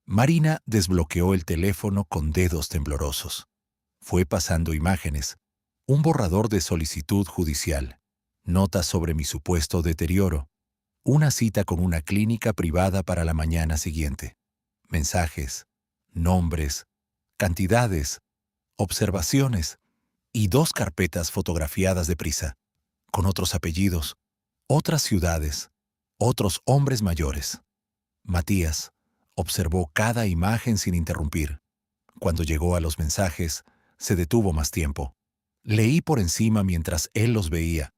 Marina desbloqueó el teléfono con dedos temblorosos. Fue pasando imágenes, un borrador de solicitud judicial, notas sobre mi supuesto deterioro, una cita con una clínica privada para la mañana siguiente, mensajes, nombres, cantidades, observaciones y 2 carpetas fotografiadas deprisa, con otros apellidos, otras ciudades, otros hombres mayores. Matías observó cada imagen sin interrumpir. Cuando llegó a los mensajes, se detuvo más tiempo. Leí por encima mientras él los veía.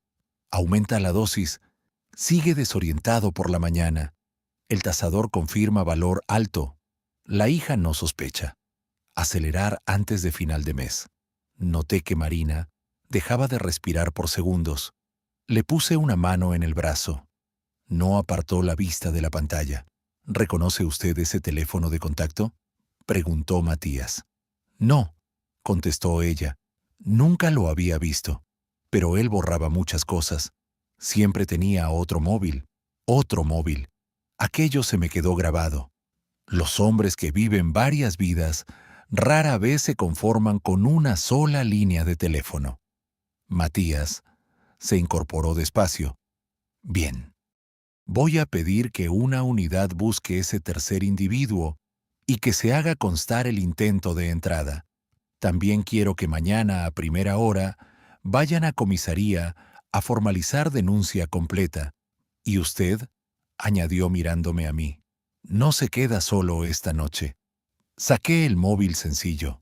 Aumenta la dosis. Sigue desorientado por la mañana. El tasador confirma valor alto. La hija no sospecha. Acelerar antes de final de mes. Noté que Marina dejaba de respirar por segundos. Le puse una mano en el brazo. No apartó la vista de la pantalla. ¿Reconoce usted ese teléfono de contacto?, preguntó Matías. No, contestó ella. Nunca lo había visto. Pero él borraba muchas cosas. Siempre tenía otro móvil. Otro móvil. Aquello se me quedó grabado. Los hombres que viven varias vidas rara vez se conforman con una sola línea de teléfono. Matías se incorporó despacio. Bien. Voy a pedir que una unidad busque ese tercer individuo y que se haga constar el intento de entrada. También quiero que mañana a primera hora vayan a comisaría a formalizar denuncia completa. Y usted, añadió mirándome a mí, no se queda solo esta noche. Saqué el móvil sencillo.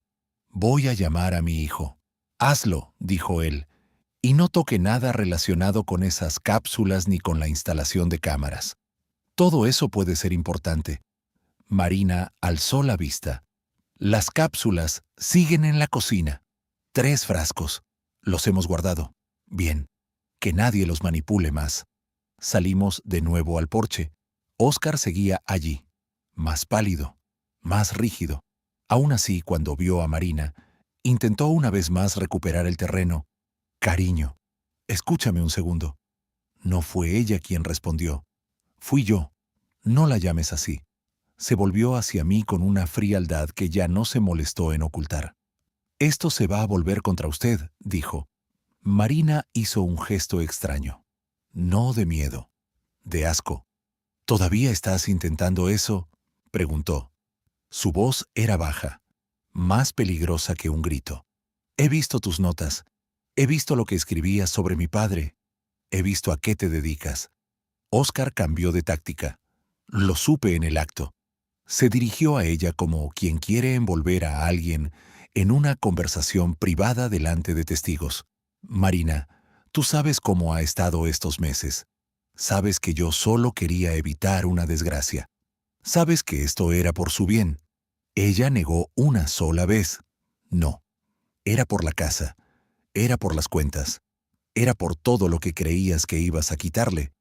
Voy a llamar a mi hijo. Hazlo, dijo él, Y no toque nada relacionado con esas cápsulas ni con la instalación de cámaras. Todo eso puede ser importante. Marina alzó la vista. Las cápsulas siguen en la cocina. 3 frascos. Los hemos guardado. Bien. Que nadie los manipule más. Salimos de nuevo al porche. Óscar seguía allí, más pálido, más rígido. Aún así, cuando vio a Marina, intentó una vez más recuperar el terreno. Cariño, escúchame un segundo. No fue ella quien respondió. Fui yo. No la llames así. Se volvió hacia mí con una frialdad que ya no se molestó en ocultar. Esto se va a volver contra usted, dijo. Marina hizo un gesto extraño. No de miedo, de asco. ¿Todavía estás intentando eso?, preguntó. Su voz era baja, más peligrosa que un grito. He visto tus notas. He visto lo que escribías sobre mi padre. He visto a qué te dedicas. Óscar cambió de táctica. Lo supe en el acto. Se dirigió a ella como quien quiere envolver a alguien en una conversación privada delante de testigos. Marina, tú sabes cómo ha estado estos meses. Sabes que yo solo quería evitar una desgracia. Sabes que esto era por su bien. Ella negó una sola vez. No. Era por la casa. Era por las cuentas. Era por todo lo que creías que ibas a quitarle.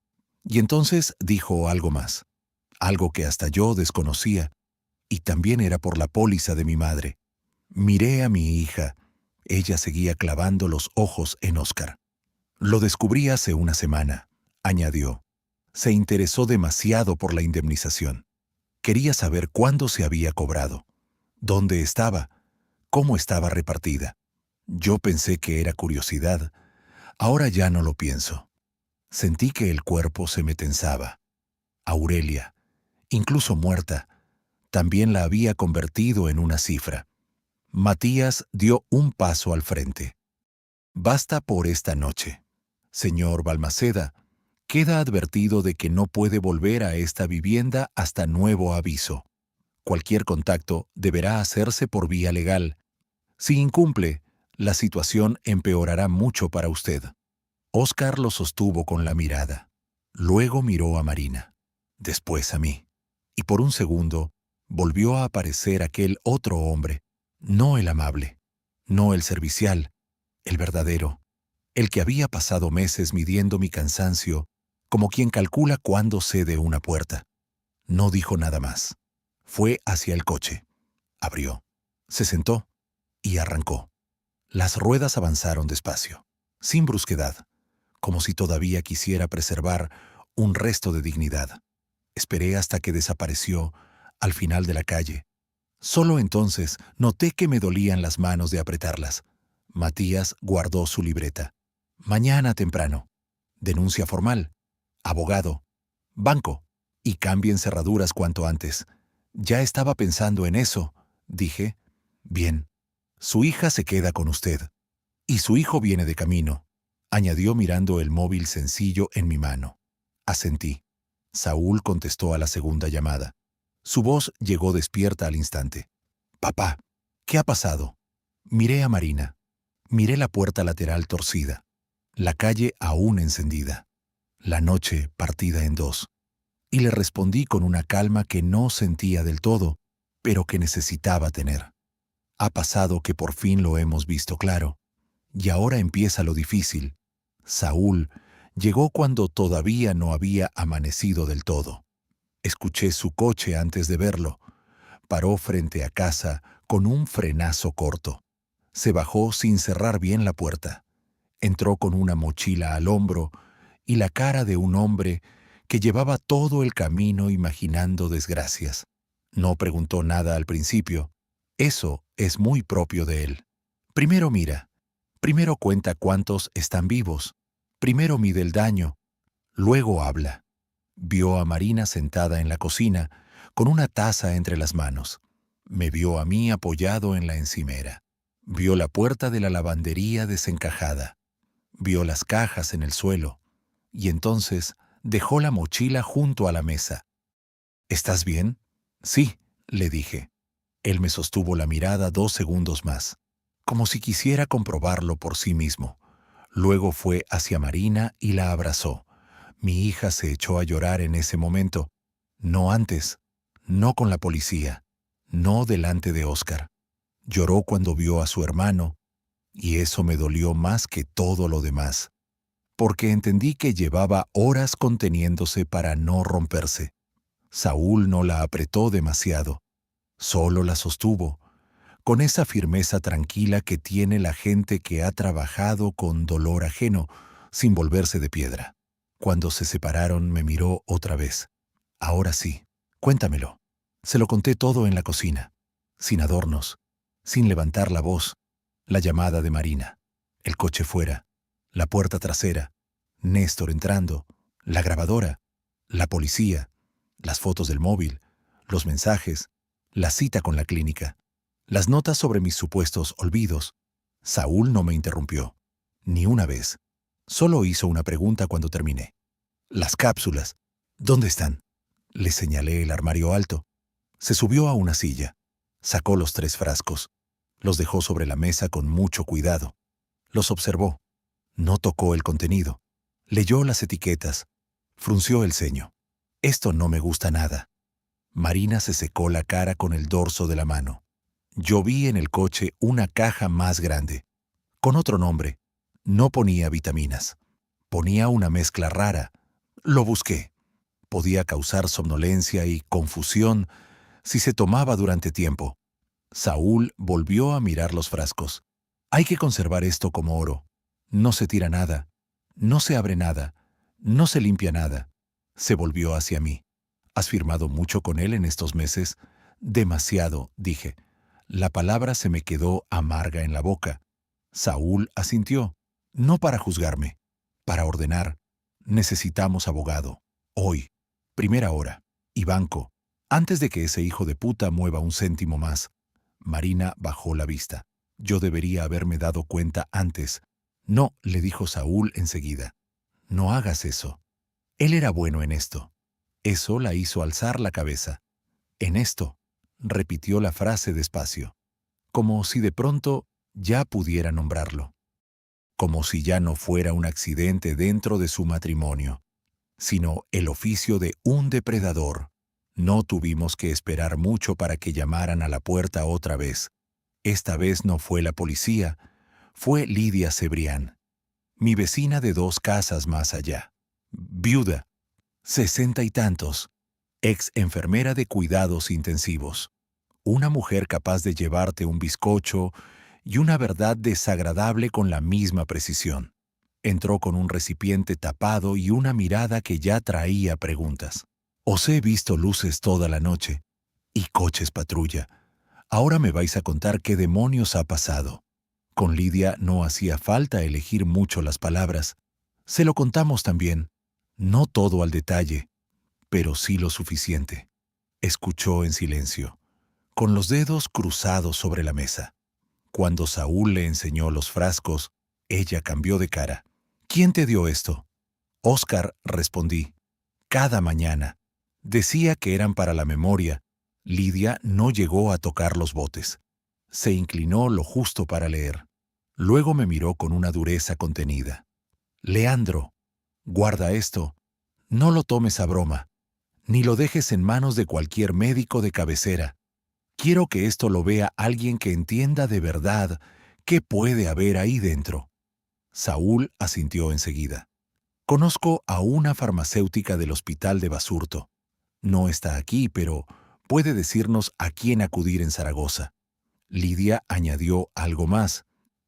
Y entonces dijo algo más. Algo que hasta yo desconocía. Y también era por la póliza de mi madre. Miré a mi hija. Ella seguía clavando los ojos en Óscar. Lo descubrí hace una semana, añadió. Se interesó demasiado por la indemnización. Quería saber cuándo se había cobrado, dónde estaba, cómo estaba repartida. Yo pensé que era curiosidad. Ahora ya no lo pienso. Sentí que el cuerpo se me tensaba. Aurelia, incluso muerta, también la había convertido en una cifra. Matías dio un paso al frente. Basta por esta noche. Señor Balmaceda, queda advertido de que no puede volver a esta vivienda hasta nuevo aviso. Cualquier contacto deberá hacerse por vía legal. Si incumple, la situación empeorará mucho para usted. Óscar lo sostuvo con la mirada. Luego miró a Marina, después a mí. Y por un segundo volvió a aparecer aquel otro hombre, no el amable, no el servicial, el verdadero, el que había pasado meses midiendo mi cansancio, como quien calcula cuándo cede una puerta. No dijo nada más. Fue hacia el coche. Abrió. Se sentó y arrancó. Las ruedas avanzaron despacio, sin brusquedad, como si todavía quisiera preservar un resto de dignidad. Esperé hasta que desapareció al final de la calle. Solo entonces noté que me dolían las manos de apretarlas. Matías guardó su libreta. Mañana temprano. Denuncia formal. Abogado. Banco. Y cambien cerraduras cuanto antes. Ya estaba pensando en eso, dije. Bien. Su hija se queda con usted. Y su hijo viene de camino, añadió mirando el móvil sencillo en mi mano. Asentí. Saúl contestó a la segunda llamada. Su voz llegó despierta al instante. Papá, ¿qué ha pasado? Miré a Marina. Miré la puerta lateral torcida. La calle aún encendida. La noche partida en dos. Y le respondí con una calma que no sentía del todo, pero que necesitaba tener. Ha pasado que por fin lo hemos visto claro. Y ahora empieza lo difícil. Saúl llegó cuando todavía no había amanecido del todo. Escuché su coche antes de verlo. Paró frente a casa con un frenazo corto. Se bajó sin cerrar bien la puerta. Entró con una mochila al hombro y la cara de un hombre que llevaba todo el camino imaginando desgracias. No preguntó nada al principio. Eso es muy propio de él. Primero mira. Primero cuenta cuántos están vivos. Primero mide el daño. Luego habla. Vio a Marina sentada en la cocina, con una taza entre las manos. Me vio a mí apoyado en la encimera. Vio la puerta de la lavandería desencajada. Vio las cajas en el suelo. Y entonces dejó la mochila junto a la mesa. ¿Estás bien? Sí, le dije. Él me sostuvo la mirada 2 segundos más, como si quisiera comprobarlo por sí mismo. Luego fue hacia Marina y la abrazó. Mi hija se echó a llorar en ese momento. No antes, no con la policía, no delante de Óscar. Lloró cuando vio a su hermano, y eso me dolió más que todo lo demás, porque entendí que llevaba horas conteniéndose para no romperse. Saúl no la apretó demasiado, solo la sostuvo, con esa firmeza tranquila que tiene la gente que ha trabajado con dolor ajeno, sin volverse de piedra. Cuando se separaron me miró otra vez. Ahora sí, cuéntamelo. Se lo conté todo en la cocina, sin adornos, sin levantar la voz, la llamada de Marina, el coche fuera, la puerta trasera, Néstor entrando, la grabadora, la policía, las fotos del móvil, los mensajes, la cita con la clínica, las notas sobre mis supuestos olvidos. Saúl no me interrumpió, ni una vez. Solo hizo una pregunta cuando terminé. Las cápsulas, ¿dónde están? Le señalé el armario alto. Se subió a una silla, sacó los 3 frascos, los dejó sobre la mesa con mucho cuidado. Los observó. No tocó el contenido. Leyó las etiquetas. Frunció el ceño. Esto no me gusta nada. Marina se secó la cara con el dorso de la mano. Yo vi en el coche una caja más grande, con otro nombre. No ponía vitaminas. Ponía una mezcla rara. Lo busqué. Podía causar somnolencia y confusión si se tomaba durante tiempo. Saúl volvió a mirar los frascos. Hay que conservar esto como oro. No se tira nada. No se abre nada. No se limpia nada. Se volvió hacia mí. ¿Has firmado mucho con él en estos meses? Demasiado, dije. La palabra se me quedó amarga en la boca. Saúl asintió. No para juzgarme, para ordenar. Necesitamos abogado. Hoy. Primera hora. Y banco. Antes de que ese hijo de puta mueva un céntimo más. Marina bajó la vista. Yo debería haberme dado cuenta antes. No, le dijo Saúl enseguida. No hagas eso. Él era bueno en esto. Eso la hizo alzar la cabeza. En esto, repitió la frase despacio, como si de pronto ya pudiera nombrarlo. Como si ya no fuera un accidente dentro de su matrimonio, sino el oficio de un depredador. No tuvimos que esperar mucho para que llamaran a la puerta otra vez. Esta vez no fue la policía, fue Lidia Cebrián, mi vecina de 2 casas más allá. Viuda, 60 y tantos, ex enfermera de cuidados intensivos. Una mujer capaz de llevarte un bizcocho y una verdad desagradable con la misma precisión. Entró con un recipiente tapado y una mirada que ya traía preguntas. Os he visto luces toda la noche y coches patrulla. Ahora me vais a contar qué demonios ha pasado. Con Lidia no hacía falta elegir mucho las palabras. Se lo contamos también. No todo al detalle, pero sí lo suficiente. Escuchó en silencio, con los dedos cruzados sobre la mesa. Cuando Saúl le enseñó los frascos, ella cambió de cara. ¿Quién te dio esto? Óscar, respondí. Cada mañana. Decía que eran para la memoria. Lidia no llegó a tocar los botes. Se inclinó lo justo para leer. Luego me miró con una dureza contenida. Leandro, guarda esto. No lo tomes a broma, ni lo dejes en manos de cualquier médico de cabecera. Quiero que esto lo vea alguien que entienda de verdad qué puede haber ahí dentro. Saúl asintió enseguida. Conozco a una farmacéutica del hospital de Basurto. No está aquí, pero puede decirnos a quién acudir en Zaragoza. Lidia añadió algo más.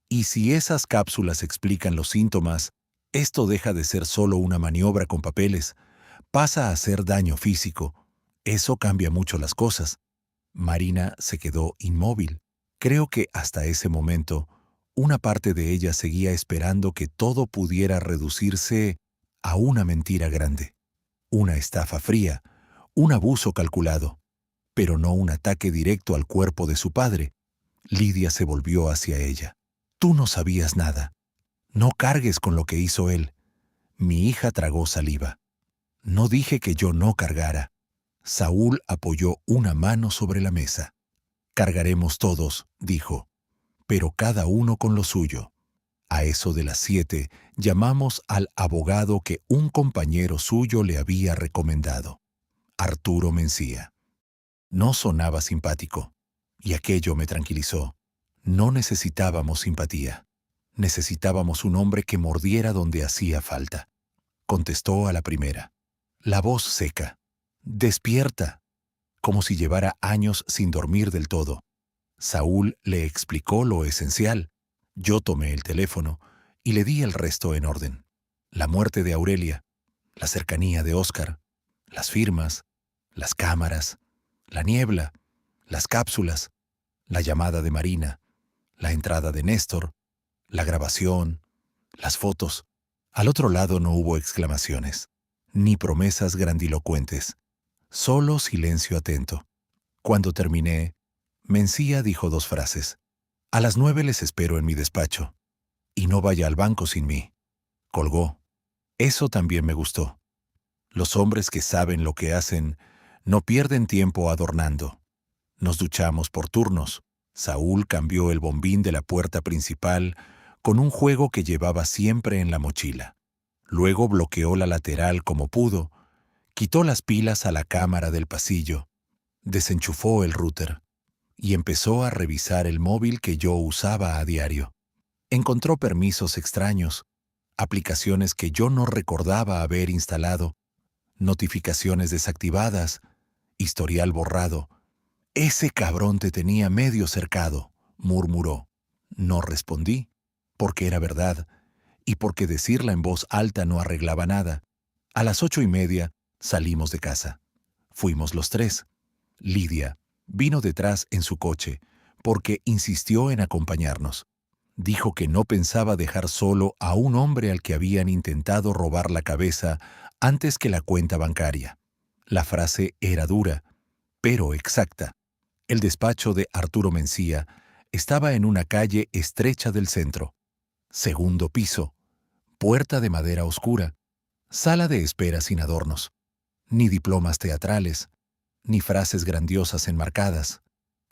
Y si esas cápsulas explican los síntomas, esto deja de ser solo una maniobra con papeles, pasa a ser daño físico. Eso cambia mucho las cosas. Marina se quedó inmóvil. Creo que hasta ese momento, una parte de ella seguía esperando que todo pudiera reducirse a una mentira grande, una estafa fría, un abuso calculado, pero no un ataque directo al cuerpo de su padre. Lidia se volvió hacia ella. Tú no sabías nada. No cargues con lo que hizo él. Mi hija tragó saliva. No dije que yo no cargara. Saúl apoyó una mano sobre la mesa. Cargaremos todos, dijo, pero cada uno con lo suyo. A eso de las 7, llamamos al abogado que un compañero suyo le había recomendado, Arturo Mencía. No sonaba simpático, y aquello me tranquilizó. No necesitábamos simpatía. Necesitábamos un hombre que mordiera donde hacía falta. Contestó a la primera. La voz seca. «Despierta», como si llevara años sin dormir del todo. Saúl le explicó lo esencial. Yo tomé el teléfono y le di el resto en orden. La muerte de Aurelia, la cercanía de Óscar, las firmas, las cámaras, la niebla, las cápsulas, la llamada de Marina, la entrada de Néstor, la grabación, las fotos. Al otro lado no hubo exclamaciones, ni promesas grandilocuentes, solo silencio atento. Cuando terminé, Mencía dijo 2 frases. «A las 9 les espero en mi despacho. Y no vaya al banco sin mí». Colgó. Eso también me gustó. Los hombres que saben lo que hacen no pierden tiempo adornando. Nos duchamos por turnos. Saúl cambió el bombín de la puerta principal con un juego que llevaba siempre en la mochila. Luego bloqueó la lateral como pudo, quitó las pilas a la cámara del pasillo, desenchufó el router y empezó a revisar el móvil que yo usaba a diario. Encontró permisos extraños, aplicaciones que yo no recordaba haber instalado, notificaciones desactivadas, historial borrado. «Ese cabrón te tenía medio cercado», murmuró. No respondí, porque era verdad, y porque decirla en voz alta no arreglaba nada. A las 8:30 salimos de casa. Fuimos los 3. Lidia vino detrás en su coche, porque insistió en acompañarnos. Dijo que no pensaba dejar solo a un hombre al que habían intentado robar la cabeza antes que la cuenta bancaria. La frase era dura, pero exacta. El despacho de Arturo Mencía estaba en una calle estrecha del centro. 2.º piso, puerta de madera oscura, sala de espera sin adornos, ni diplomas teatrales, ni frases grandiosas enmarcadas,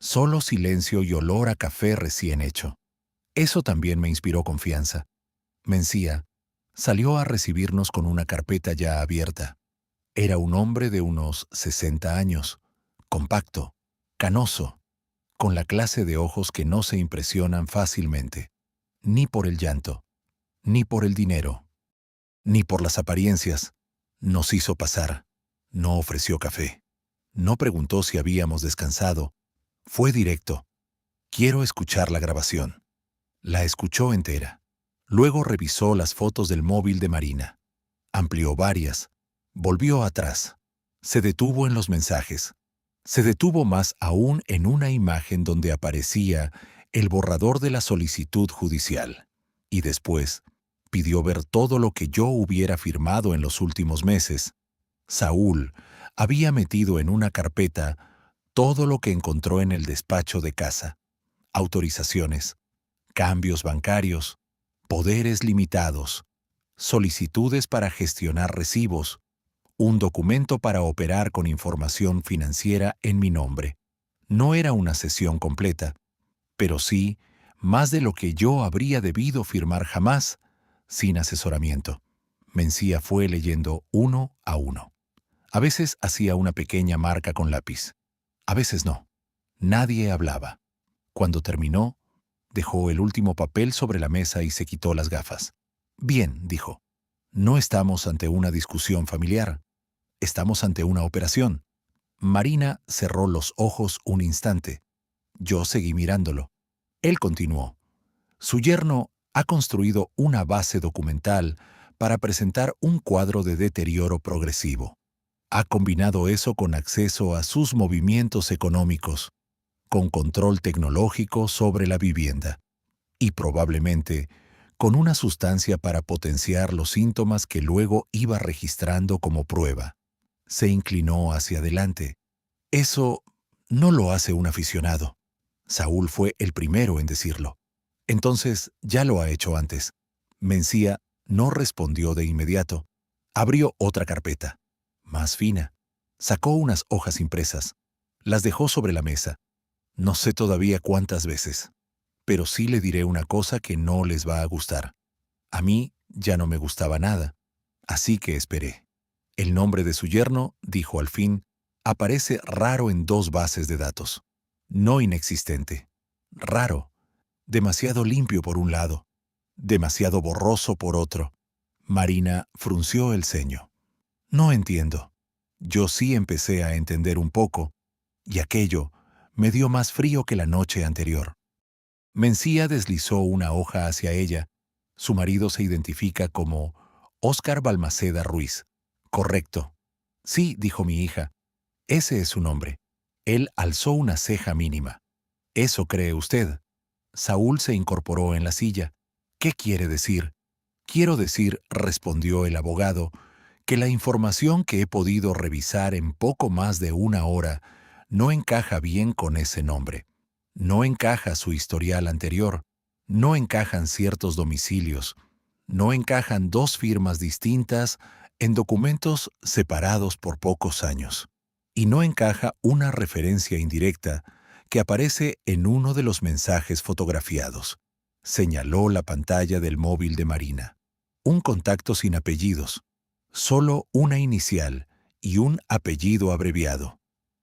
solo silencio y olor a café recién hecho. Eso también me inspiró confianza. Mencía salió a recibirnos con una carpeta ya abierta. Era un hombre de unos 60 años, compacto, canoso, con la clase de ojos que no se impresionan fácilmente, ni por el llanto, ni por el dinero, ni por las apariencias. Nos hizo pasar. No ofreció café. No preguntó si habíamos descansado. Fue directo. «Quiero escuchar la grabación». La escuchó entera. Luego revisó las fotos del móvil de Marina. Amplió varias. Volvió atrás. Se detuvo en los mensajes. Se detuvo más aún en una imagen donde aparecía el borrador de la solicitud judicial. Y después pidió ver todo lo que yo hubiera firmado en los últimos meses. Saúl había metido en una carpeta todo lo que encontró en el despacho de casa. Autorizaciones, cambios bancarios, poderes limitados, solicitudes para gestionar recibos, un documento para operar con información financiera en mi nombre. No era una sesión completa, pero sí más de lo que yo habría debido firmar jamás, sin asesoramiento. Mencía fue leyendo uno a uno. A veces hacía una pequeña marca con lápiz. A veces no. Nadie hablaba. Cuando terminó, dejó el último papel sobre la mesa y se quitó las gafas. «Bien», dijo. «No estamos ante una discusión familiar. Estamos ante una operación». Marina cerró los ojos un instante. Yo seguí mirándolo. Él continuó. «Su yerno ha construido una base documental para presentar un cuadro de deterioro progresivo. Ha combinado eso con acceso a sus movimientos económicos, con control tecnológico sobre la vivienda y probablemente con una sustancia para potenciar los síntomas que luego iba registrando como prueba». Se inclinó hacia adelante. «Eso no lo hace un aficionado». Saúl fue el primero en decirlo. «Entonces ya lo ha hecho antes». Mencía no respondió de inmediato. Abrió otra carpeta, más fina. Sacó unas hojas impresas. Las dejó sobre la mesa. No sé todavía cuántas veces. Pero sí le diré una cosa que no les va a gustar. A mí ya no me gustaba nada, así que esperé. El nombre de su yerno, dijo al fin, aparece raro en 2 bases de datos. No inexistente. Raro. Demasiado limpio por un lado. Demasiado borroso por otro. Marina frunció el ceño. No entiendo. Yo sí empecé a entender un poco, y aquello me dio más frío que la noche anterior. Mencía deslizó una hoja hacia ella. Su marido se identifica como Óscar Balmaceda Ruiz. Correcto. Sí, dijo mi hija. Ese es su nombre. Él alzó una ceja mínima. ¿Eso cree usted? Saúl se incorporó en la silla. ¿Qué quiere decir? Quiero decir, respondió el abogado, que la información que he podido revisar en poco más de una hora no encaja bien con ese nombre. No encaja su historial anterior, no encajan ciertos domicilios, no encajan 2 firmas distintas en documentos separados por pocos años. Y no encaja una referencia indirecta que aparece en uno de los mensajes fotografiados. Señaló la pantalla del móvil de Marina. Un contacto sin apellidos, solo una inicial y un apellido abreviado.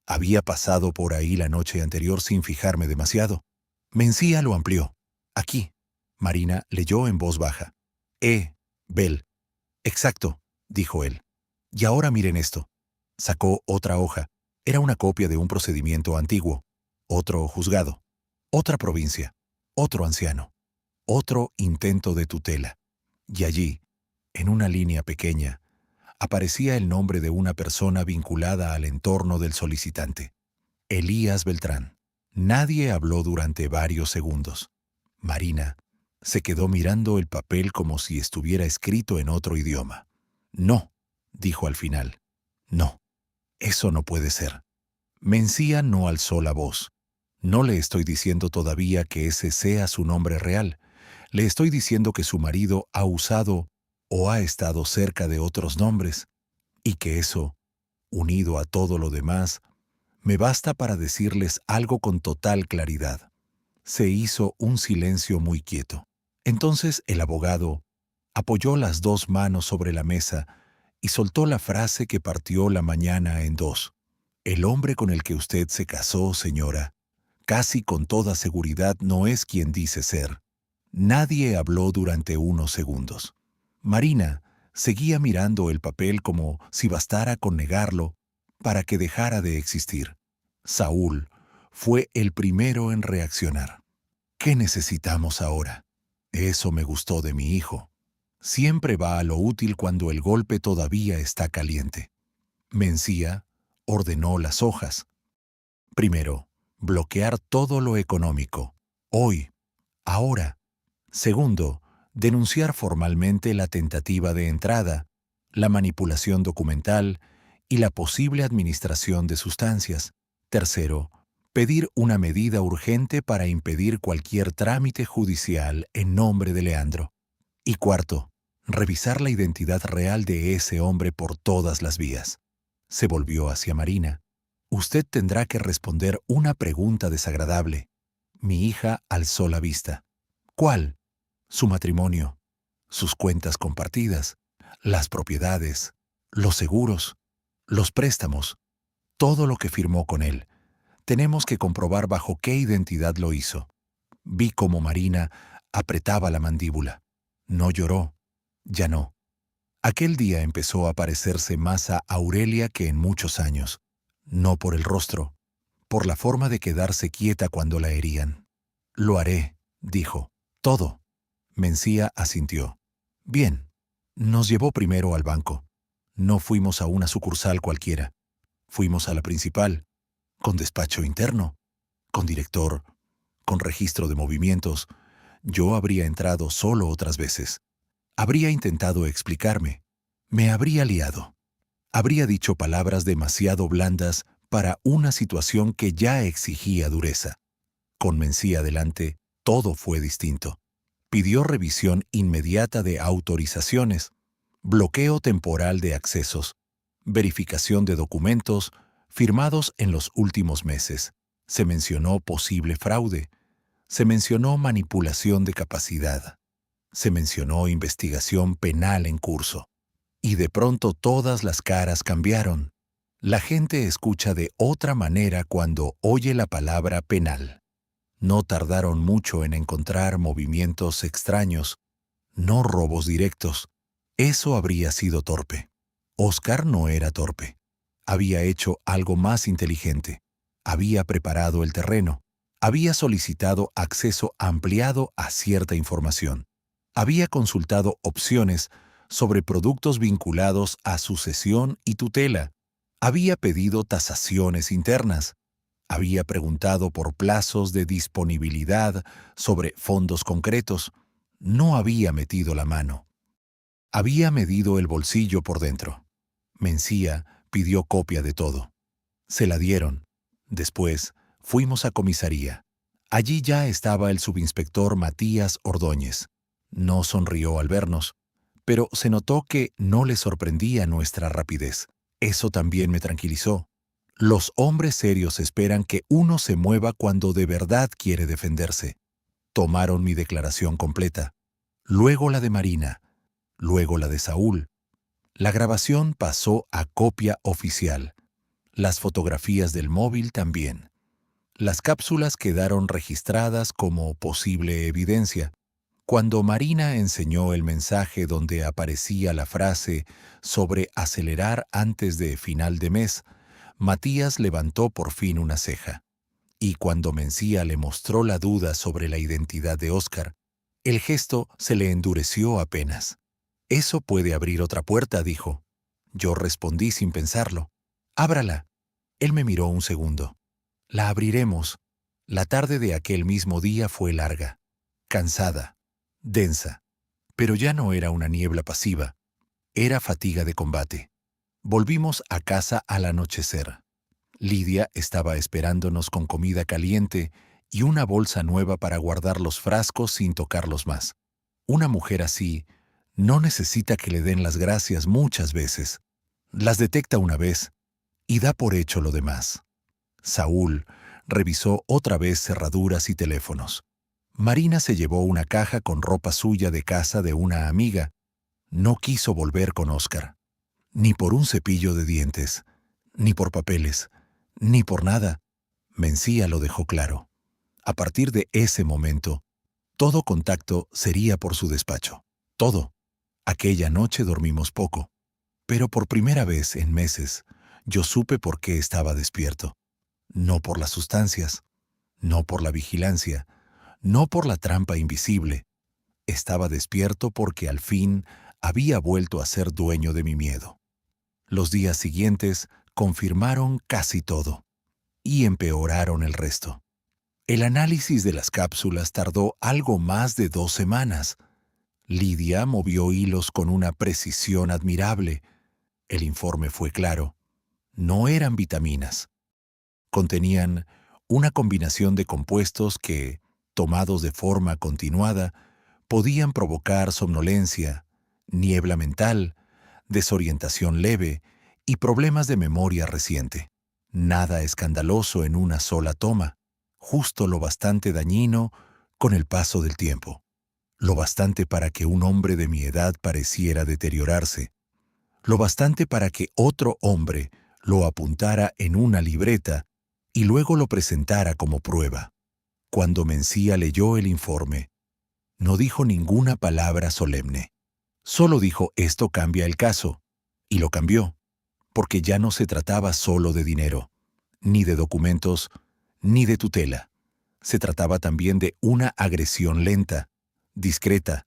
Había pasado por ahí la noche anterior sin fijarme demasiado. Mencía lo amplió. Aquí. Marina leyó en voz baja. Bell. Exacto, dijo él. Y ahora miren esto. Sacó otra hoja. Era una copia de un procedimiento antiguo. Otro juzgado. Otra provincia. Otro anciano. Otro intento de tutela. Y allí, en una línea pequeña, aparecía el nombre de una persona vinculada al entorno del solicitante. Elías Beltrán. Nadie habló durante varios segundos. Marina se quedó mirando el papel como si estuviera escrito en otro idioma. No, dijo al final. No, eso no puede ser. Mencía no alzó la voz. No le estoy diciendo todavía que ese sea su nombre real. Le estoy diciendo que su marido ha usado o ha estado cerca de otros nombres, y que eso, unido a todo lo demás, me basta para decirles algo con total claridad. Se hizo un silencio muy quieto. Entonces el abogado apoyó las 2 manos sobre la mesa y soltó la frase que partió la mañana en 2. El hombre con el que usted se casó, señora, casi con toda seguridad no es quien dice ser. Nadie habló durante unos segundos. Marina seguía mirando el papel como si bastara con negarlo para que dejara de existir. Saúl fue el primero en reaccionar. ¿Qué necesitamos ahora? Eso me gustó de mi hijo. Siempre va a lo útil cuando el golpe todavía está caliente. Mencía ordenó las hojas. Primero, bloquear todo lo económico. Hoy, ahora. Segundo, denunciar formalmente la tentativa de entrada, la manipulación documental y la posible administración de sustancias. Tercero, pedir una medida urgente para impedir cualquier trámite judicial en nombre de Leandro. Y cuarto, revisar la identidad real de ese hombre por todas las vías. Se volvió hacia Marina. Usted tendrá que responder una pregunta desagradable. Mi hija alzó la vista. ¿Cuál? Su matrimonio, sus cuentas compartidas, las propiedades, los seguros, los préstamos, todo lo que firmó con él. Tenemos que comprobar bajo qué identidad lo hizo. Vi cómo Marina apretaba la mandíbula. No lloró, ya no. Aquel día empezó a parecerse más a Aurelia que en muchos años. No por el rostro, por la forma de quedarse quieta cuando la herían. Lo haré, dijo. Todo. Mencía asintió. Bien. Nos llevó primero al banco. No fuimos a una sucursal cualquiera. Fuimos a la principal, con despacho interno, con director, con registro de movimientos. Yo habría entrado solo otras veces. Habría intentado explicarme. Me habría liado. Habría dicho palabras demasiado blandas para una situación que ya exigía dureza. Con Mencía delante, todo fue distinto. Pidió revisión inmediata de autorizaciones, bloqueo temporal de accesos, verificación de documentos firmados en los últimos meses. Se mencionó posible fraude. Se mencionó manipulación de capacidad. Se mencionó investigación penal en curso. Y de pronto todas las caras cambiaron. La gente escucha de otra manera cuando oye la palabra penal. No tardaron mucho en encontrar movimientos extraños, no robos directos. Eso habría sido torpe. Oscar no era torpe. Había hecho algo más inteligente. Había preparado el terreno. Había solicitado acceso ampliado a cierta información. Había consultado opciones sobre productos vinculados a sucesión y tutela. Había pedido tasaciones internas. Había preguntado por plazos de disponibilidad sobre fondos concretos. No había metido la mano. Había medido el bolsillo por dentro. Mencía pidió copia de todo. Se la dieron. Después fuimos a comisaría. Allí ya estaba el subinspector Matías Ordóñez. No sonrió al vernos, pero se notó que no le sorprendía nuestra rapidez. Eso también me tranquilizó. Los hombres serios esperan que uno se mueva cuando de verdad quiere defenderse. Tomaron mi declaración completa, luego la de Marina, luego la de Saúl. La grabación pasó a copia oficial. Las fotografías del móvil también. Las cápsulas quedaron registradas como posible evidencia. Cuando Marina enseñó el mensaje donde aparecía la frase sobre acelerar antes de final de mes, Matías levantó por fin una ceja. Y cuando Mencía le mostró la duda sobre la identidad de Oscar, el gesto se le endureció apenas. «Eso puede abrir otra puerta», dijo. Yo respondí sin pensarlo. «Ábrala». Él me miró un segundo. «La abriremos». La tarde de aquel mismo día fue larga, cansada, densa, pero ya no era una niebla pasiva, era fatiga de combate. Volvimos a casa al anochecer. Lidia estaba esperándonos con comida caliente y una bolsa nueva para guardar los frascos sin tocarlos más. Una mujer así no necesita que le den las gracias muchas veces. Las detecta una vez y da por hecho lo demás. Saúl revisó otra vez cerraduras y teléfonos. Marina se llevó una caja con ropa suya de casa de una amiga. No quiso volver con Oscar. Ni por un cepillo de dientes, ni por papeles, ni por nada. Mencía lo dejó claro. A partir de ese momento, todo contacto sería por su despacho. Todo. Aquella noche dormimos poco, pero por primera vez en meses yo supe por qué estaba despierto. No por las sustancias, no por la vigilancia, no por la trampa invisible. Estaba despierto porque al fin había vuelto a ser dueño de mi miedo. Los días siguientes confirmaron casi todo y empeoraron el resto. El análisis de las cápsulas tardó algo más de 2 semanas. Lidia movió hilos con una precisión admirable. El informe fue claro. No eran vitaminas. Contenían una combinación de compuestos que, tomados de forma continuada, podían provocar somnolencia, niebla mental, desorientación leve y problemas de memoria reciente. Nada escandaloso en una sola toma, justo lo bastante dañino con el paso del tiempo. Lo bastante para que un hombre de mi edad pareciera deteriorarse. Lo bastante para que otro hombre lo apuntara en una libreta y luego lo presentara como prueba. Cuando Mencía leyó el informe, no dijo ninguna palabra solemne. Solo dijo: «Esto cambia el caso», y lo cambió, porque ya no se trataba solo de dinero, ni de documentos, ni de tutela. Se trataba también de una agresión lenta, discreta,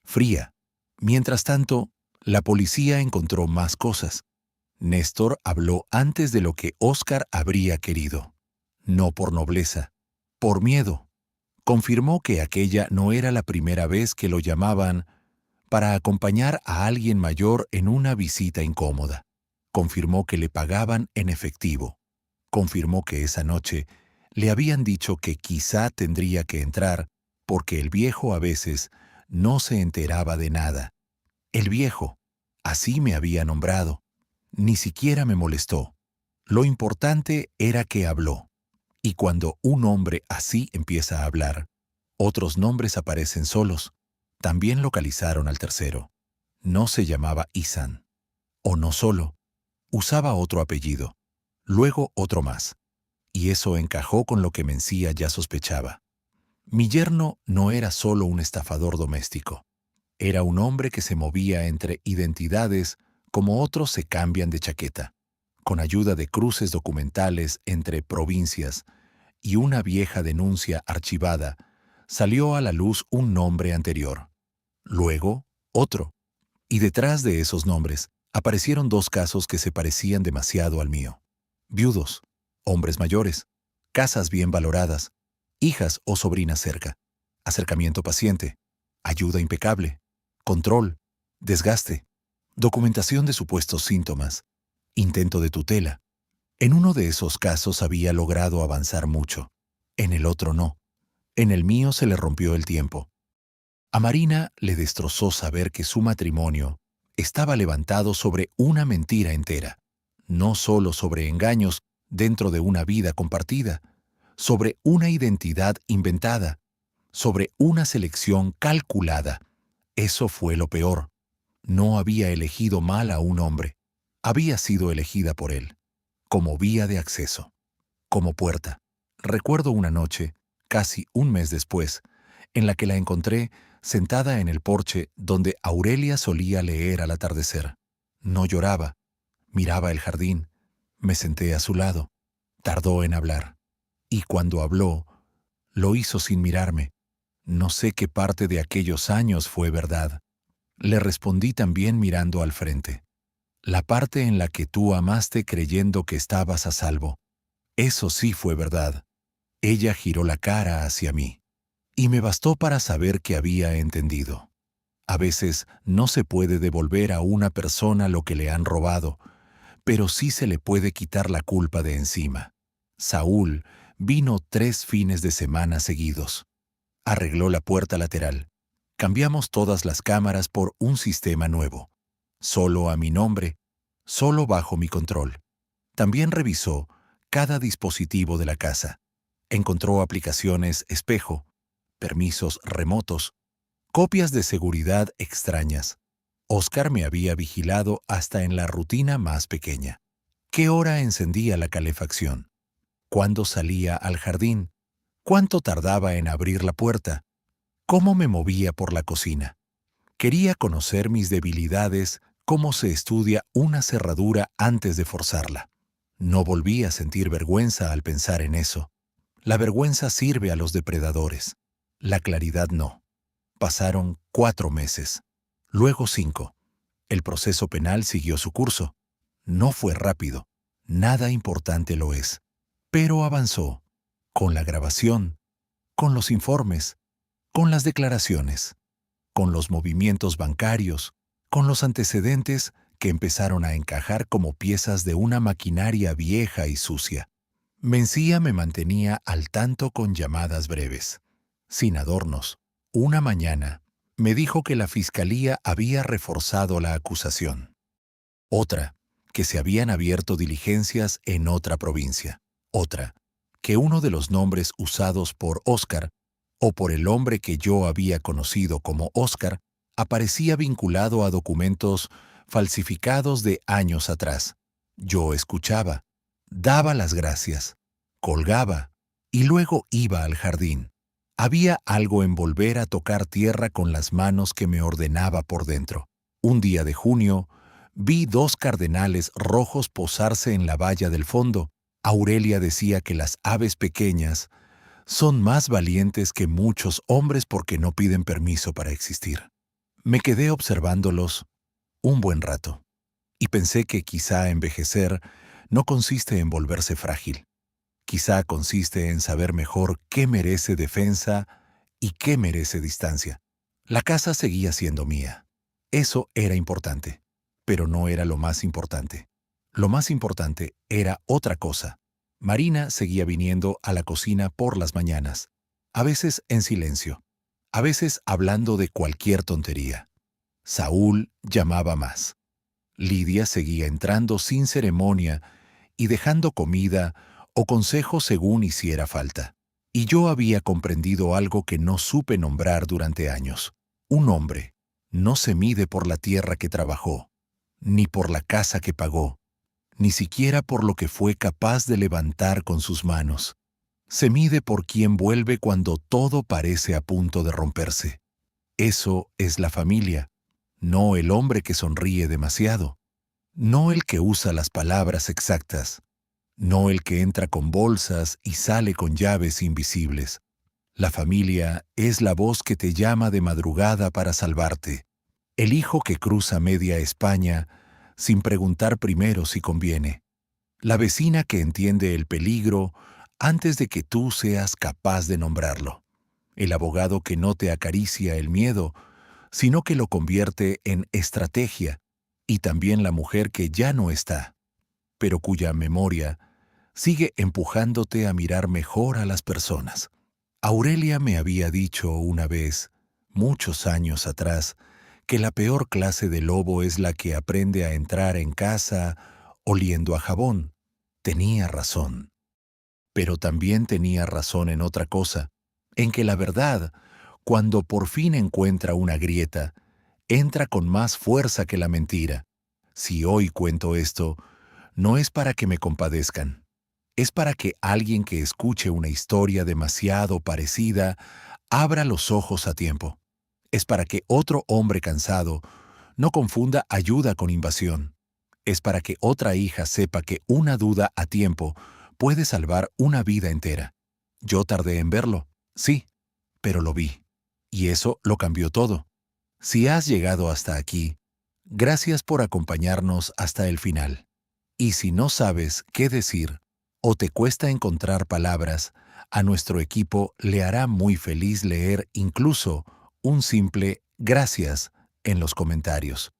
fría. Mientras tanto, la policía encontró más cosas. Néstor habló antes de lo que Oscar habría querido. No por nobleza, por miedo. Confirmó que aquella no era la primera vez que lo llamaban para acompañar a alguien mayor en una visita incómoda. Confirmó que le pagaban en efectivo. Confirmó que esa noche le habían dicho que quizá tendría que entrar porque el viejo a veces no se enteraba de nada. El viejo, así me había nombrado. Ni siquiera me molestó. Lo importante era que habló. Y cuando un hombre así empieza a hablar, Otros nombres aparecen solos. También localizaron al tercero. No se llamaba Isan. O no solo. Usaba otro apellido. Luego otro más. Y eso encajó con lo que Mencía ya sospechaba. Mi yerno no era solo un estafador doméstico. Era un hombre que se movía entre identidades como otros se cambian de chaqueta, con ayuda de cruces documentales entre provincias y una vieja denuncia archivada, salió a la luz un nombre anterior. Luego, otro. Y detrás de esos nombres aparecieron dos casos que se parecían demasiado al mío. Viudos, hombres mayores, casas bien valoradas, hijas o sobrinas cerca, acercamiento paciente, ayuda impecable, control, desgaste, documentación de supuestos síntomas, intento de tutela. En uno de esos casos había logrado avanzar mucho, en el otro no. En el mío se le rompió el tiempo. A Marina le destrozó saber que su matrimonio estaba levantado sobre una mentira entera, no solo sobre engaños dentro de una vida compartida, sobre una identidad inventada, sobre una selección calculada. Eso fue lo peor. No había elegido mal a un hombre. Había sido elegida por él, como vía de acceso, como puerta. Recuerdo una noche, casi un mes después, en la que la encontré sentada en el porche donde Aurelia solía leer al atardecer. No lloraba, miraba el jardín. Me senté a su lado. Tardó en hablar. Y cuando habló, lo hizo sin mirarme. No sé qué parte de aquellos años fue verdad. Le respondí también mirando al frente. La parte en la que tú amaste creyendo que estabas a salvo. Eso sí fue verdad. Ella giró la cara hacia mí. Y me bastó para saber que había entendido. A veces no se puede devolver a una persona lo que le han robado, pero sí se le puede quitar la culpa de encima. Saúl vino 3 fines de semana seguidos. Arregló la puerta lateral. Cambiamos todas las cámaras por un sistema nuevo. Solo a mi nombre, solo bajo mi control. También revisó cada dispositivo de la casa. Encontró aplicaciones espejo, permisos remotos, copias de seguridad extrañas. Oscar me había vigilado hasta en la rutina más pequeña. ¿Qué hora encendía la calefacción? ¿Cuándo salía al jardín? ¿Cuánto tardaba en abrir la puerta? ¿Cómo me movía por la cocina? Quería conocer mis debilidades, cómo se estudia una cerradura antes de forzarla. No volví a sentir vergüenza al pensar en eso. La vergüenza sirve a los depredadores. La claridad no. Pasaron 4 meses. Luego 5. El proceso penal siguió su curso. No fue rápido. Nada importante lo es. Pero avanzó. Con la grabación, con los informes, con las declaraciones, con los movimientos bancarios, con los antecedentes que empezaron a encajar como piezas de una maquinaria vieja y sucia. Mencía me mantenía al tanto con llamadas breves, sin adornos. Una mañana me dijo que la fiscalía había reforzado la acusación. Otra, que se habían abierto diligencias en otra provincia. Otra, que uno de los nombres usados por Oscar, o por el hombre que yo había conocido como Oscar, aparecía vinculado a documentos falsificados de años atrás. Yo escuchaba, daba las gracias, colgaba y luego iba al jardín. Había algo en volver a tocar tierra con las manos que me ordenaba por dentro. Un día de junio, vi 2 cardenales rojos posarse en la valla del fondo. Aurelia decía que las aves pequeñas son más valientes que muchos hombres porque no piden permiso para existir. Me quedé observándolos un buen rato y pensé que quizá envejecer no consiste en volverse frágil. Quizá consiste en saber mejor qué merece defensa y qué merece distancia. La casa seguía siendo mía. Eso era importante, pero no era lo más importante. Lo más importante era otra cosa. Marina seguía viniendo a la cocina por las mañanas, a veces en silencio, a veces hablando de cualquier tontería. Saúl llamaba más. Lidia seguía entrando sin ceremonia y dejando comida o consejo según hiciera falta. Y yo había comprendido algo que no supe nombrar durante años. Un hombre no se mide por la tierra que trabajó, ni por la casa que pagó, ni siquiera por lo que fue capaz de levantar con sus manos. Se mide por quien vuelve cuando todo parece a punto de romperse. Eso es la familia, no el hombre que sonríe demasiado, no el que usa las palabras exactas, no el que entra con bolsas y sale con llaves invisibles. La familia es la voz que te llama de madrugada para salvarte, el hijo que cruza media España sin preguntar primero si conviene, la vecina que entiende el peligro antes de que tú seas capaz de nombrarlo, el abogado que no te acaricia el miedo, sino que lo convierte en estrategia, y también la mujer que ya no está, pero cuya memoria sigue empujándote a mirar mejor a las personas. Aurelia me había dicho una vez, muchos años atrás, que la peor clase de lobo es la que aprende a entrar en casa oliendo a jabón. Tenía razón. Pero también tenía razón en otra cosa, en que la verdad, cuando por fin encuentra una grieta, entra con más fuerza que la mentira. Si hoy cuento esto, no es para que me compadezcan. Es para que alguien que escuche una historia demasiado parecida abra los ojos a tiempo. Es para que otro hombre cansado no confunda ayuda con invasión. Es para que otra hija sepa que una duda a tiempo puede salvar una vida entera. Yo tardé en verlo, sí, pero lo vi. Y eso lo cambió todo. Si has llegado hasta aquí, gracias por acompañarnos hasta el final. Y si no sabes qué decir o te cuesta encontrar palabras, a nuestro equipo le hará muy feliz leer incluso un simple gracias en los comentarios.